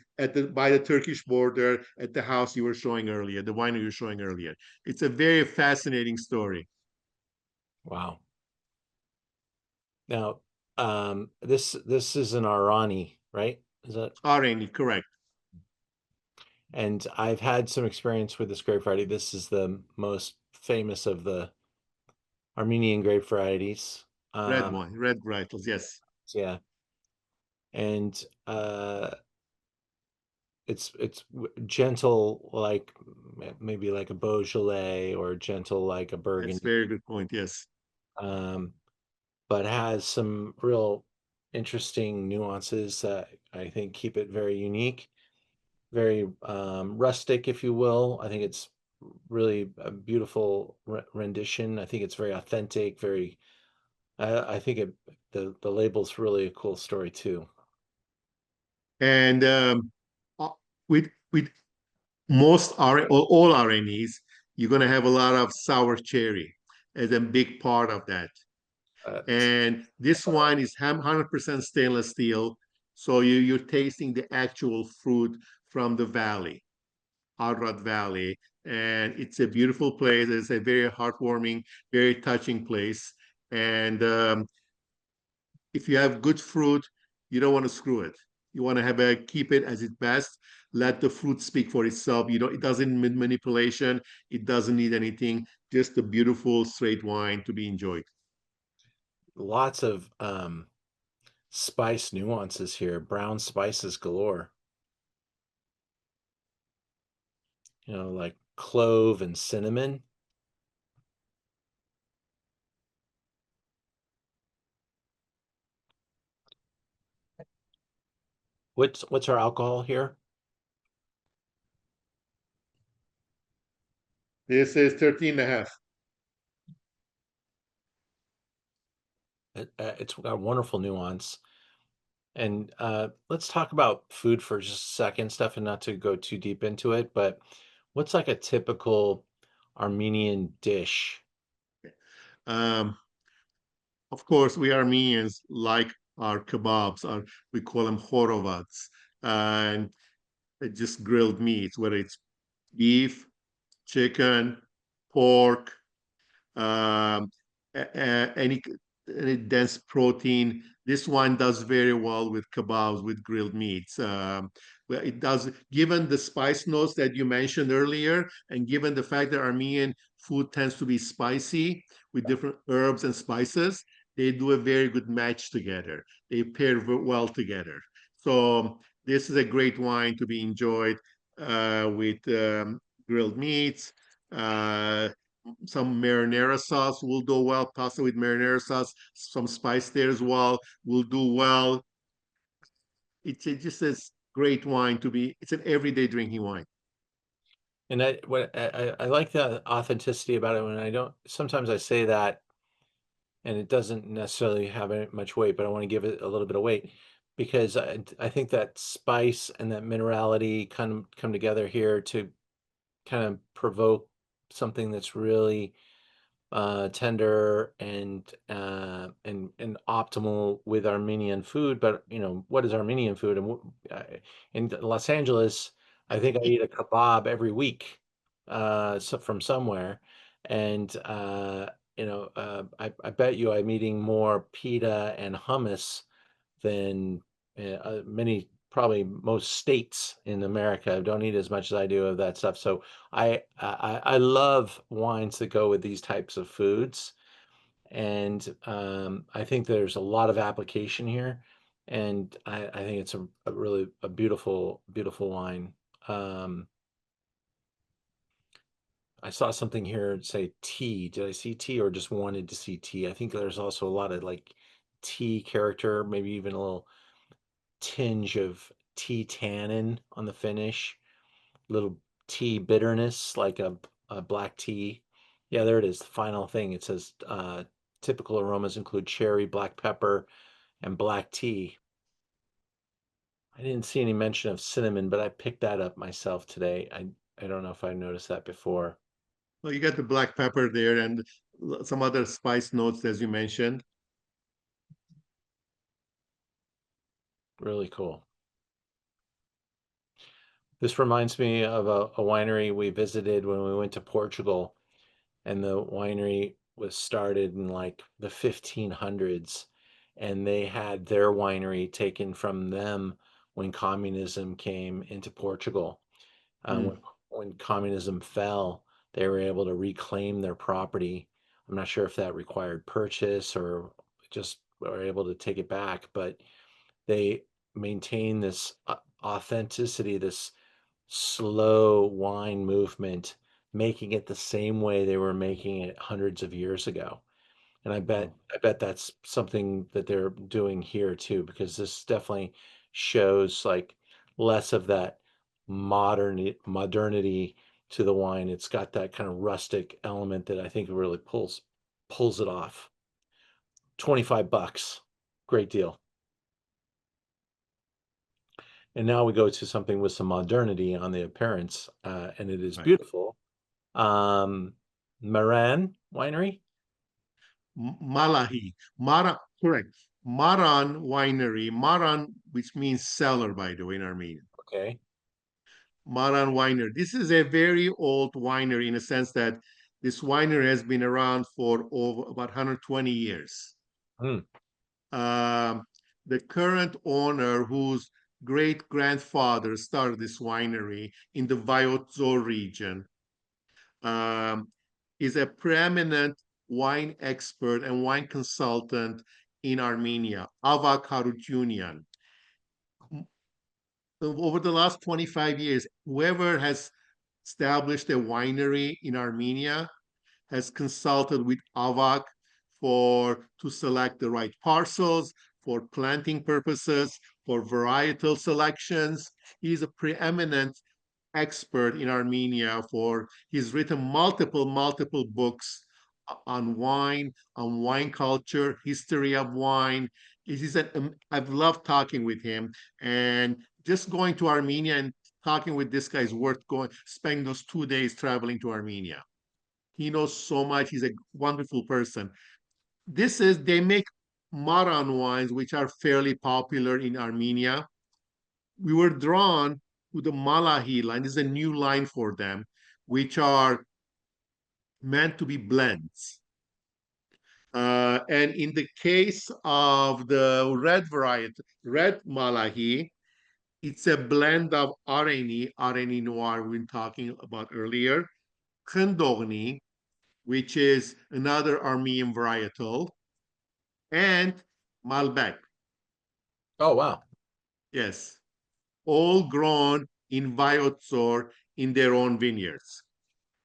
by the Turkish border at the house you were showing earlier, the winery you were showing earlier. It's a very fascinating story. Wow. Now, this is an Arani, right? Is that? Areni, correct. And I've had some experience with this grape variety. This is the most famous of the Armenian grape varieties. Red wine, red varietals, yes. Yeah. And it's gentle, like maybe like a Beaujolais, or gentle like a Burgundy. That's a very good point, yes. But has some real interesting nuances that I think keep it very unique, very rustic, if you will. I think it's really a beautiful rendition. I think it's very authentic, very I think the label's really a cool story too. And with all Arenis, you're going to have a lot of sour cherry as a big part of that. And this wine is 100% stainless steel, so you're tasting the actual fruit from the valley, Ararat Valley, and it's a beautiful place. It's a very heartwarming, very touching place. And if you have good fruit, you don't want to screw it. You want to keep it as its best. Let the fruit speak for itself. It doesn't need manipulation. It doesn't need anything. Just a beautiful straight wine to be enjoyed. Lots of spice nuances here. Brown spices galore. Like clove and cinnamon. What's our alcohol here? This is 13.5. It's got a wonderful nuance. And let's talk about food for just a second, Stefan, not to go too deep into it, but what's like a typical Armenian dish? Of course, we Armenians like our kebabs, we call them horovats, and just grilled meats, whether it's beef, chicken, pork, any dense protein. This one does very well with kebabs, with grilled meats. Well, it does, given the spice notes that you mentioned earlier, and given the fact that Armenian food tends to be spicy with different herbs and spices, they do a very good match together. They pair well together. So this is a great wine to be enjoyed with grilled meats. Some marinara sauce will do well. Pasta with marinara sauce, some spice there as well will do well. It's just a great wine to be. It's an everyday drinking wine. And I like the authenticity about it when I don't. Sometimes I say that, and it doesn't necessarily have much weight, but I want to give it a little bit of weight because I think that spice and that minerality kind of come together here to kind of provoke something that's really tender and optimal with Armenian food. But you know, what is Armenian food? And in Los Angeles, I think I eat a kebab every week, so from somewhere, and you know, I bet you I'm eating more pita and hummus than probably most states in America don't eat as much as I do of that stuff. So I love wines that go with these types of foods, and I think there's a lot of application here, and I think it's a really a beautiful wine. Um, I saw something here say tea. Did I see tea or just wanted to see tea? I think there's also a lot of like tea character, maybe even a little tinge of tea tannin on the finish, little tea bitterness, like a black tea. Yeah, there it is. The final thing. It says typical aromas include cherry, black pepper, and black tea. I didn't see any mention of cinnamon, but I picked that up myself today. I don't know if I noticed that before. Well, you got the black pepper there and some other spice notes, as you mentioned. Really cool. This reminds me of a winery we visited when we went to Portugal, and the winery was started in like the 1500s, and they had their winery taken from them when communism came into Portugal. When communism fell, they were able to reclaim their property. I'm not sure if that required purchase or just were able to take it back, but they maintain this authenticity, this slow wine movement, making it the same way they were making it hundreds of years ago. And I bet that's something that they're doing here too, because this definitely shows like less of that modernity to the wine. It's got that kind of rustic element that I think really pulls it off. 25 bucks. Great deal. And now we go to something with some modernity on the appearance, and it is Right. beautiful. Maran Winery. Malahi. Maran, correct. Maran Winery. Maran, which means cellar, by the way, in Armenian. Okay. Maran Winery. This is a very old winery in a sense that this winery has been around for over about 120 years. Mm. The current owner, whose great grandfather started this winery in the Vayots Dzor region, is a preeminent wine expert and wine consultant in Armenia, Ava Karutunian. Over the last 25 years, whoever has established a winery in Armenia has consulted with Avak to select the right parcels, for planting purposes, for varietal selections. He's a preeminent expert in Armenia. He's written multiple books on wine culture, history of wine. I've loved talking with him, and just going to Armenia and talking with this guy is worth spending those 2 days traveling to Armenia. He knows so much. He's a wonderful person. They make Maran wines, which are fairly popular in Armenia. We were drawn to the Malahi line. This is a new line for them, which are meant to be blends. And in the case of the red Malahi, it's a blend of Areni Noir we've been talking about earlier, Khndogni, which is another Armenian varietal, and Malbec. Oh, wow. Yes, all grown in Vayots in their own vineyards.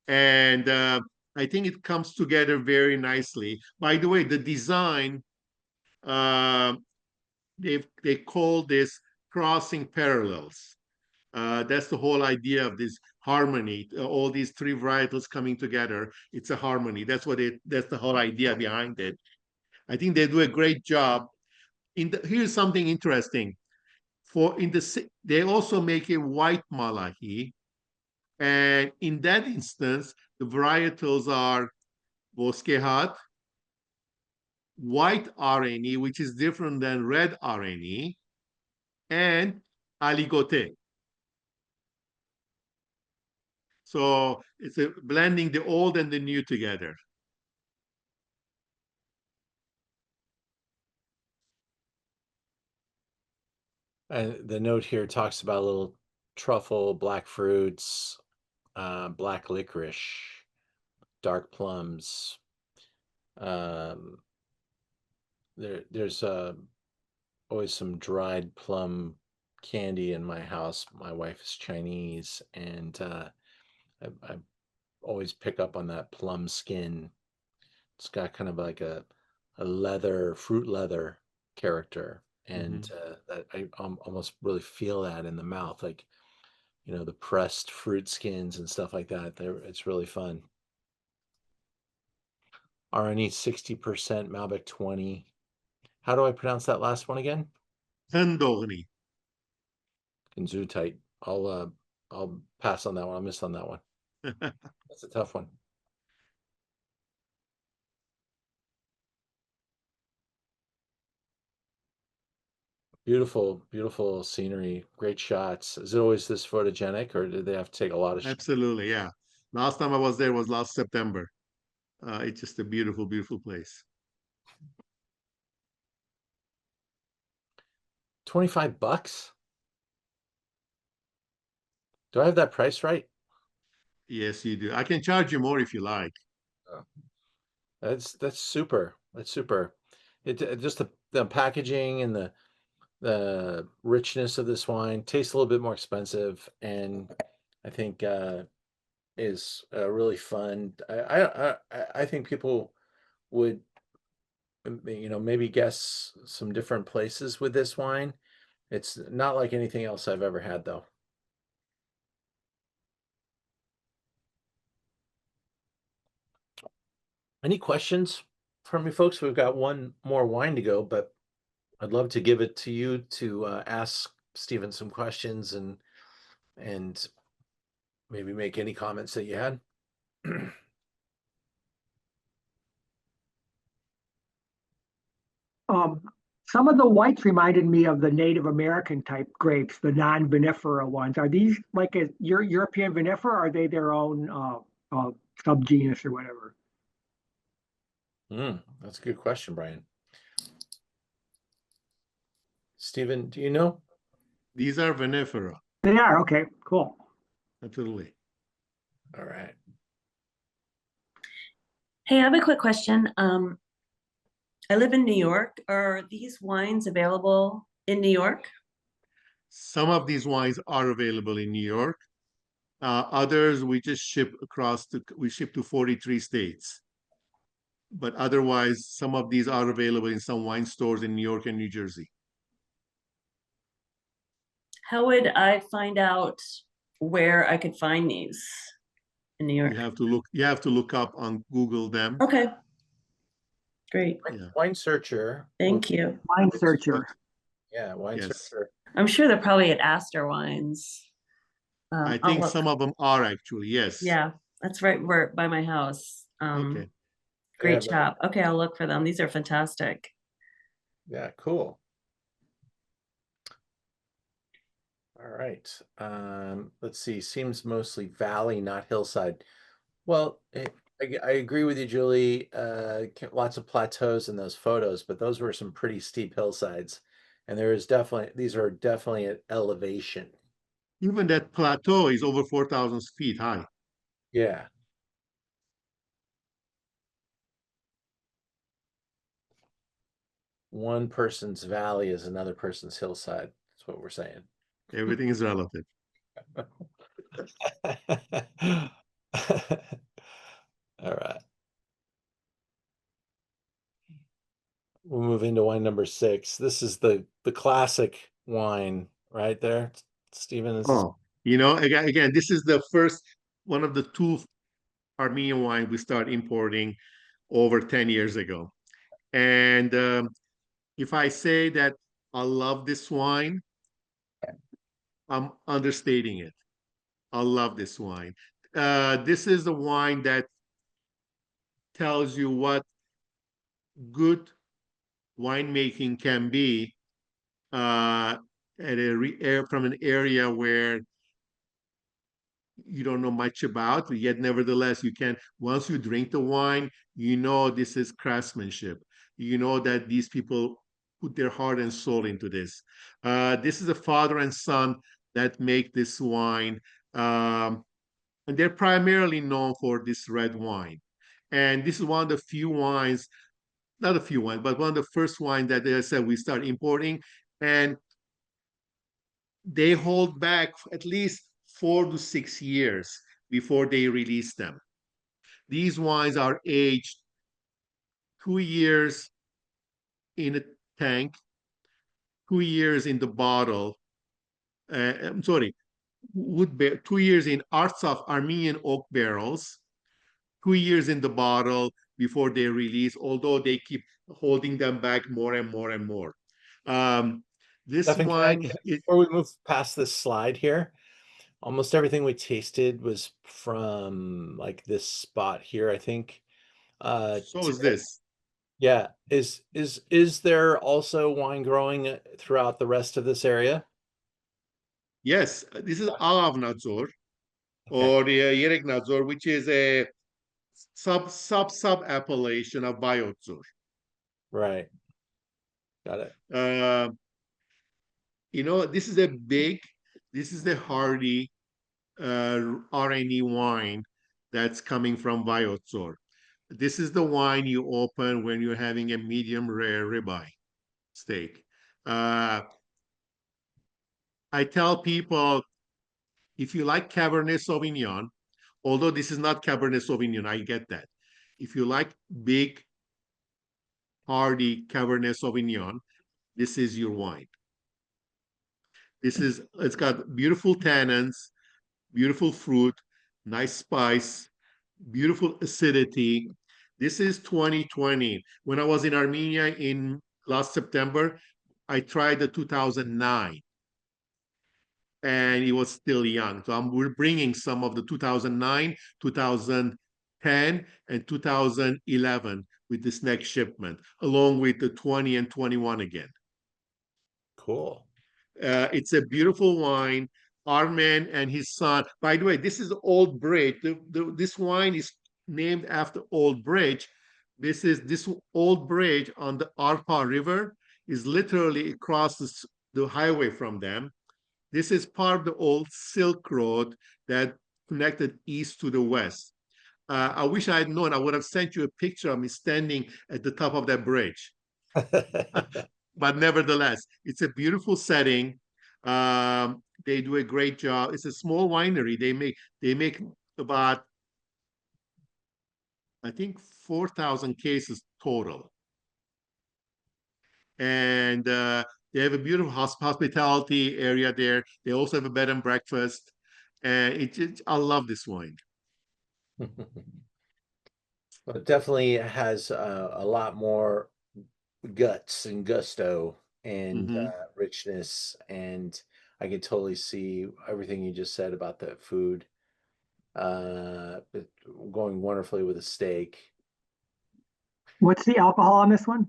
And I think it comes together very nicely. By the way, the design, they call this crossing parallels. That's the whole idea of this harmony. All these three varietals coming together, it's a harmony. That's the whole idea behind it. I think they do a great job. Here's something interesting. They also make a white Malahi, and in that instance, the varietals are Voskehat, white Areni, which is different than red Areni, and Aligote. So it's blending the old and the new together. And the note here talks about a little truffle, black fruits, black licorice, dark plums. There's always some dried plum candy in my house. My wife is Chinese, and I always pick up on that plum skin. It's got kind of like a fruit leather character, and that I almost really feel that in the mouth, like the pressed fruit skins and stuff like that. It's really fun. Areni 60%, Malbec 20. How do I pronounce that last one again? Tendogni. Tight. I'll pass on that one. I'll miss on that one. That's a tough one. Beautiful, beautiful scenery. Great shots. Is it always this photogenic, or did they have to take a lot of shots? Absolutely, yeah. Last time I was there was last September. It's just a beautiful, beautiful place. 25 bucks? Do I have that price right? Yes, you do. I can charge you more if you like. Oh. That's super. That's super. It just the packaging and the richness of this wine tastes a little bit more expensive, and I think is really fun. I think people would maybe guess some different places with this wine. It's not like anything else I've ever had, though. Any questions from you folks? We've got one more wine to go, but I'd love to give it to you to ask Stephen some questions and maybe make any comments that you had. Some of the whites reminded me of the Native American type grapes, the non-vinifera ones. Are these like your European vinifera, or are they their own subgenus or whatever? That's a good question, Brian. Stephen, do you know? These are vinifera. They are, okay, cool. Absolutely. All right. Hey, I have a quick question. I live in New York. Are these wines available in New York? Some of these wines are available in New York. Others we just ship we ship to 43 states. But otherwise, some of these are available in some wine stores in New York and New Jersey. How would I find out where I could find these in New York? You have to look up on Google them. Okay. Great. Yeah. Wine Searcher. Thank you. Wine Searcher. Yeah, Wine Searcher. I'm sure they're probably at Astor Wines. I think some of them are actually, yes. Yeah, that's right by my house. Okay. Great job. Okay, I'll look for them. These are fantastic. Yeah, cool. All right. Let's see. Seems mostly valley, not hillside. Well, I agree with you, Julie. Lots of plateaus in those photos, but those were some pretty steep hillsides. And these are definitely at elevation. Even that plateau is over 4,000 feet high. Yeah. one person's valley is another person's hillside. That's what we're saying. Everything is relative. All right. We'll move into wine number 6. This is the classic wine right there, Stephen. Oh, again, this is the first one of the 2 Armenian wine we start importing over 10 years ago. And if I say that I love this wine, I'm understating it. I love this wine. This is the wine that tells you what good winemaking can be from an area where you don't know much about, yet nevertheless you can, once you drink the wine, this is craftsmanship. That these people put their heart and soul into this. This is a father and son that make this wine, and they're primarily known for this red wine. And this is one of the few wines, not a few wines, but one of the first wine that they said we start importing, and they hold back at least 4 to 6 years before they release them. These wines are aged 2 years in a tank, 2 years in the bottle. I'm sorry, 2 years in Artsakh Armenian oak barrels, 2 years in the bottle before they release, although they keep holding them back more and more and more. This Stefan, wine, before we move past this slide here, almost everything we tasted was from like this spot here, I think. So is this. Yeah. Is there also wine growing throughout the rest of this area? Yes, this is Alexandrea Okay. or Dzor, which is a sub appellation of Vayots. Right. Got it. This is the hardy Areni wine that's coming from Vayots. This is the wine you open when you're having a medium rare ribeye steak. I tell people, if you like Cabernet Sauvignon, although this is not Cabernet Sauvignon, I get that. If you like big, hardy Cabernet Sauvignon, this is your wine. It's got beautiful tannins, beautiful fruit, nice spice, beautiful acidity. This is 2020. When I was in Armenia in last September, I tried the 2009 and it was still young. So we're bringing some of the 2009, 2010, and 2011 with this next shipment, along with the 20 and 21 again. Cool. It's a beautiful wine. Armen and his son. By the way, this is the Old Bridge. This wine is named after Old Bridge. This Old Bridge on the Arpa River is literally across the highway from them. This is part of the old Silk Road that connected east to the west. I wish I had known. I would have sent you a picture of me standing at the top of that bridge. But nevertheless, it's a beautiful setting. They do a great job. It's a small winery. They make about, I think, 4,000 cases total. And they have a beautiful hospitality area there. They also have a bed and breakfast. And I love this wine. Well, it definitely has a lot more guts and gusto and richness, and I can totally see everything you just said about the food going wonderfully with a steak. What's the alcohol on this one?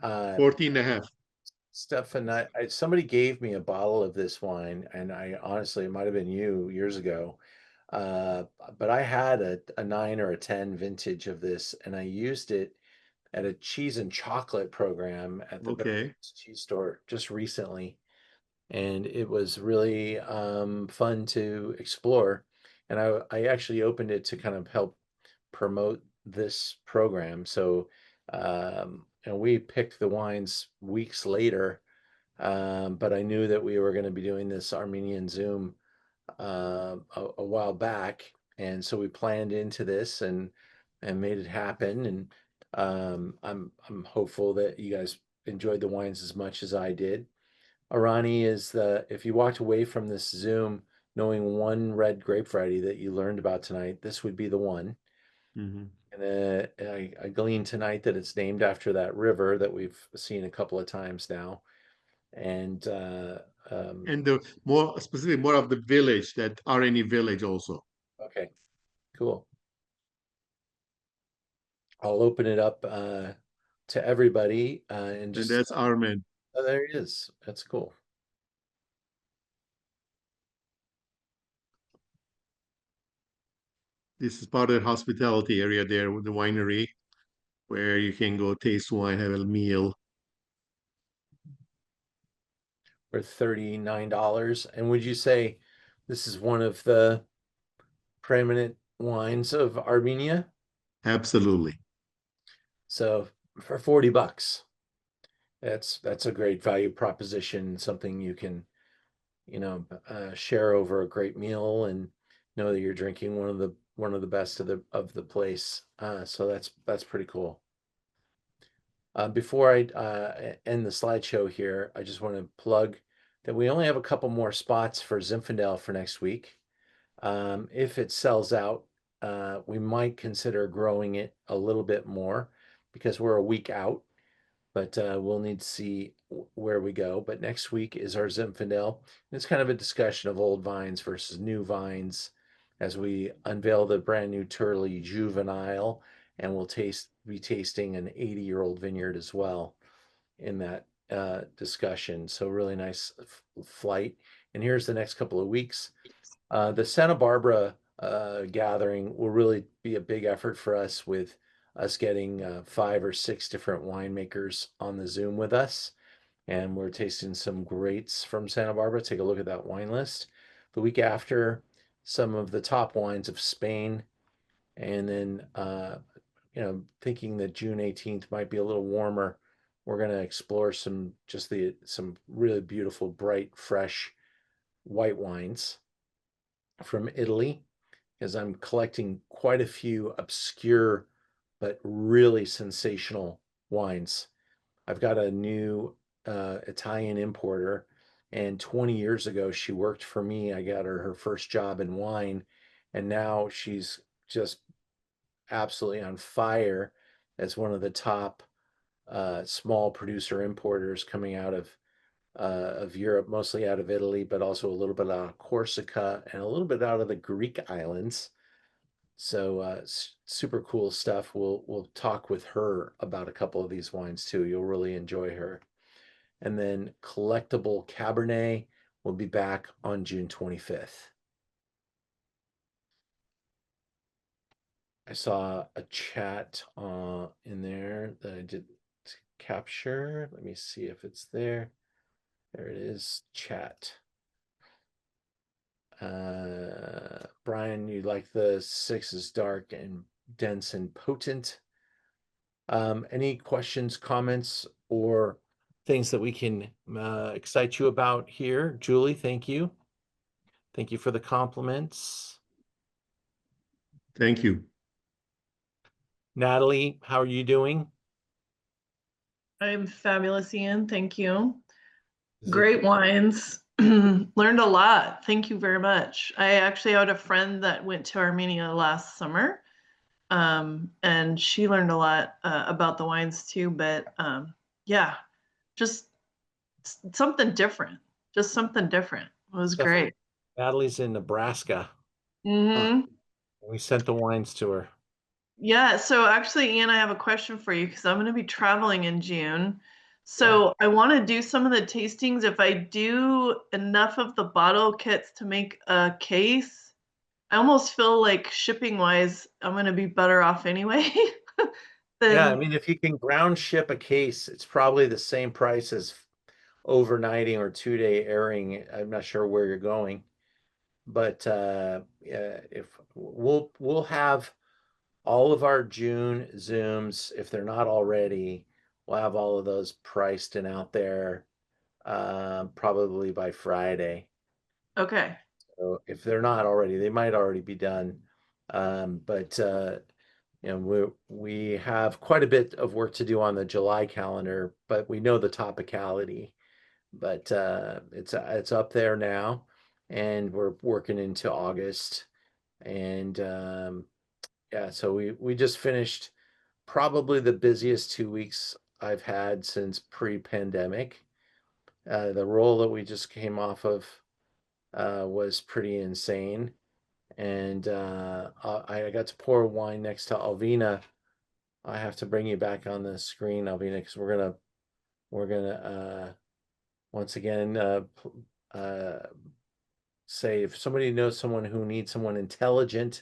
14 and a half. Stefan, somebody gave me a bottle of this wine, and I honestly, it might have been you years ago, but I had a 9 or a 10 vintage of this, and I used it at a cheese and chocolate program at the cheese store just recently, and it was really fun to explore. And I actually opened it to kind of help promote this program. So And we picked the wines weeks later, but I knew that we were going to be doing this Armenian Zoom a while back, and so we planned into this and made it happen. And I'm hopeful that you guys enjoyed the wines as much as I did. Arani is if you walked away from this Zoom knowing one red grape variety that you learned about tonight, this would be the one. Mhm. And I gleaned tonight that it's named after that river that we've seen a couple of times now. And And the more specifically, more of the village, that Areni village also. okay, cool. I'll open it up to everybody and And just that's Armen. oh, there it is. That's cool. This is part of the hospitality area there with the winery, where you can go taste wine, have a meal. For $39. And would you say this is one of the preeminent wines of Armenia? Absolutely. So for $40, that's a great value proposition, something you can, share over a great meal and know that you're drinking one of the best of the place. So that's pretty cool. Before I end the slideshow here, I just want to plug that we only have a couple more spots for Zinfandel for next week. If it sells out, we might consider growing it a little bit more because we're a week out, but we'll need to see where we go. But next week is our Zinfandel. It's kind of a discussion of old vines versus new vines as we unveil the brand new Turley Juvenile, and we'll be tasting an 80-year-old vineyard as well in that discussion. So really nice flight. And here's the next couple of weeks. The Santa Barbara gathering will really be a big effort for us with us getting 5 or 6 different winemakers on the Zoom with us. And we're tasting some greats from Santa Barbara. Take a look at that wine list. The week after, some of the top wines of Spain. And then, thinking that June 18th might be a little warmer, we're going to explore some really beautiful, bright, fresh white wines from Italy, because I'm collecting quite a few obscure but really sensational wines. I've got a new Italian importer, and 20 years ago she worked for me. I got her first job in wine, and now she's just absolutely on fire as one of the top small producer importers coming out of Europe, mostly out of Italy, but also a little bit out of Corsica and a little bit out of the Greek islands. So super cool stuff. We'll talk with her about a couple of these wines too. You'll really enjoy her. And then Collectible Cabernet will be back on June 25th. I saw a chat in there that I did capture. Let me see if it's there. There it is, chat. Brian, you like the 6 is dark and dense and potent. Any questions, comments, or things that we can excite you about here? Julie, thank you. Thank you for the compliments. Thank you. Natalie, how are you doing? I'm fabulous, Ian. Thank you. Great wines. Learned a lot. Thank you very much. I actually had a friend that went to Armenia last summer, and she learned a lot about the wines too. But yeah, just something different. Just something different. It was great. Natalie's in Nebraska. Mm-hmm. We sent the wines to her. Yeah, so actually, Ian, I have a question for you because I'm going to be traveling in June. So I want to do some of the tastings. If I do enough of the bottle kits to make a case, I almost feel like shipping wise, I'm going to be better off anyway. Yeah, I mean, if you can ground ship a case, it's probably the same price as overnighting or 2-day airing. I'm not sure where you're going, but if we'll have all of our June Zooms, if they're not already, we'll have all of those priced and out there probably by Friday. Okay. So if they're not already, they might already be done. But you know, we have quite a bit of work to do on the July calendar, but we know the topicality. But it's up there now, and we're working into August. And yeah, so we just finished probably the busiest 2 weeks I've had since pre-pandemic. The role that we just came off of was pretty insane. And I got to pour wine next to Alvina. I have to bring you back on the screen, Alvina, because we're gonna once again say if somebody knows someone who needs someone intelligent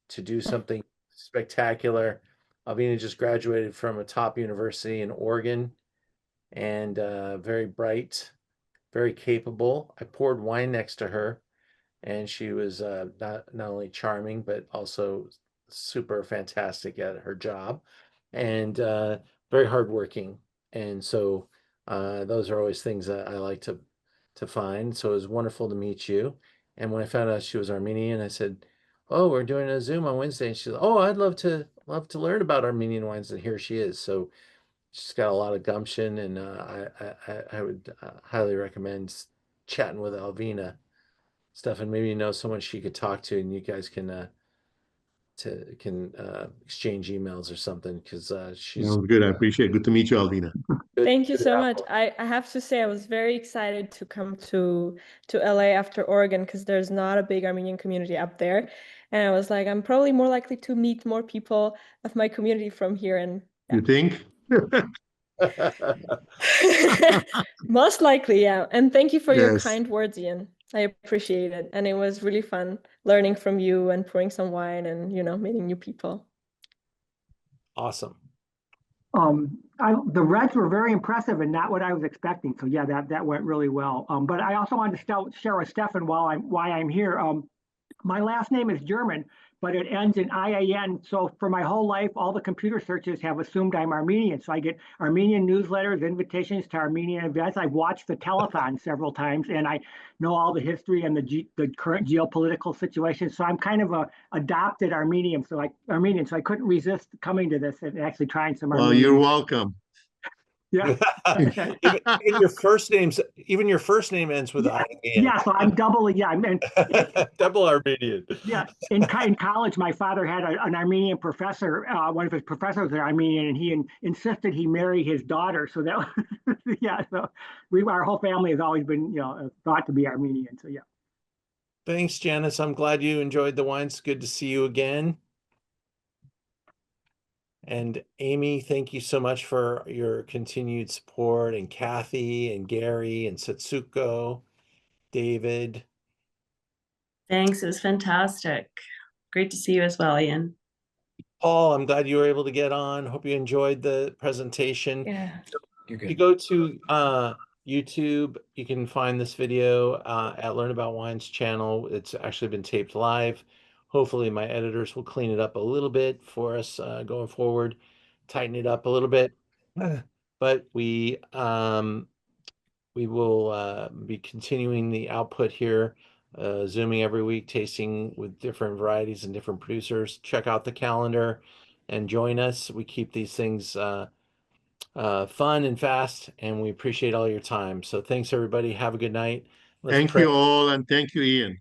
to do something spectacular. Alvina just graduated from a top university in Oregon, and very bright, very capable. I poured wine next to her, and she was not only charming but also super fantastic at her job, and very hardworking. And so those are always things that I like to find. So it was wonderful to meet you. And when I found out she was Armenian, I said, "Oh, we're doing a Zoom on Wednesday." And she said, "Oh, I'd love to learn about Armenian wines." And here she is. So she's got a lot of gumption, and I would highly recommend chatting with Alvina. Stefan, maybe you know someone she could talk to, and you guys can exchange emails or something, because she's Sounds good. I appreciate it. Good to meet you, Alvina. Thank you so much. I have to say I was very excited to come to LA after Oregon, because there's not a big Armenian community up there. And I was like, I'm probably more likely to meet more people of my community from here. And You think? most likely, yeah. And thank you for your Yes. kind words, Ian. I appreciate it. And it was really fun learning from you and pouring some wine and, meeting new people. Awesome. The reds were very impressive and not what I was expecting. So yeah, that went really well. But I also wanted to share with Stefan why I'm here. My last name is German, but it ends in IAN. So for my whole life, all the computer searches have assumed I'm Armenian. So I get Armenian newsletters, invitations to Armenian events. I've watched the telethon several times, and I know all the history and the current geopolitical situation. So I'm kind of a adopted Armenian. So I couldn't resist coming to this and actually trying some Armenian. Well, you're welcome. Yeah. even your first name ends with I. Yeah, so I'm double. Yeah, double Armenian. Yeah, in college, my father had an Armenian professor. One of his professors was Armenian, and he insisted he marry his daughter. So that, yeah. So our whole family has always been, thought to be Armenian. So yeah. Thanks, Janice. I'm glad you enjoyed the wines. Good to see you again. And Amy, thank you so much for your continued support, and Kathy and Gary and Setsuko, David. Thanks. It was fantastic. Great to see you as well, Ian. Paul, I'm glad you were able to get on. Hope you enjoyed the presentation. Yeah. If you go to YouTube, you can find this video at Learn About Wine's channel. It's actually been taped live. Hopefully my editors will clean it up a little bit for us going forward, tighten it up a little bit. But we will be continuing the output here, Zooming every week, tasting with different varieties and different producers. Check out the calendar and join us. We keep these things fun and fast, and we appreciate all your time. So thanks, everybody. Have a good night. Thank you all, and thank you, Ian.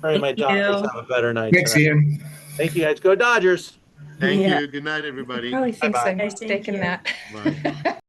Pray my Dodgers have a better night Thanks, tonight. Ian. Thank you, guys. Go Dodgers. Thank you. Good night, everybody. Probably thinks Bye-bye. I'm mistaken that. Bye.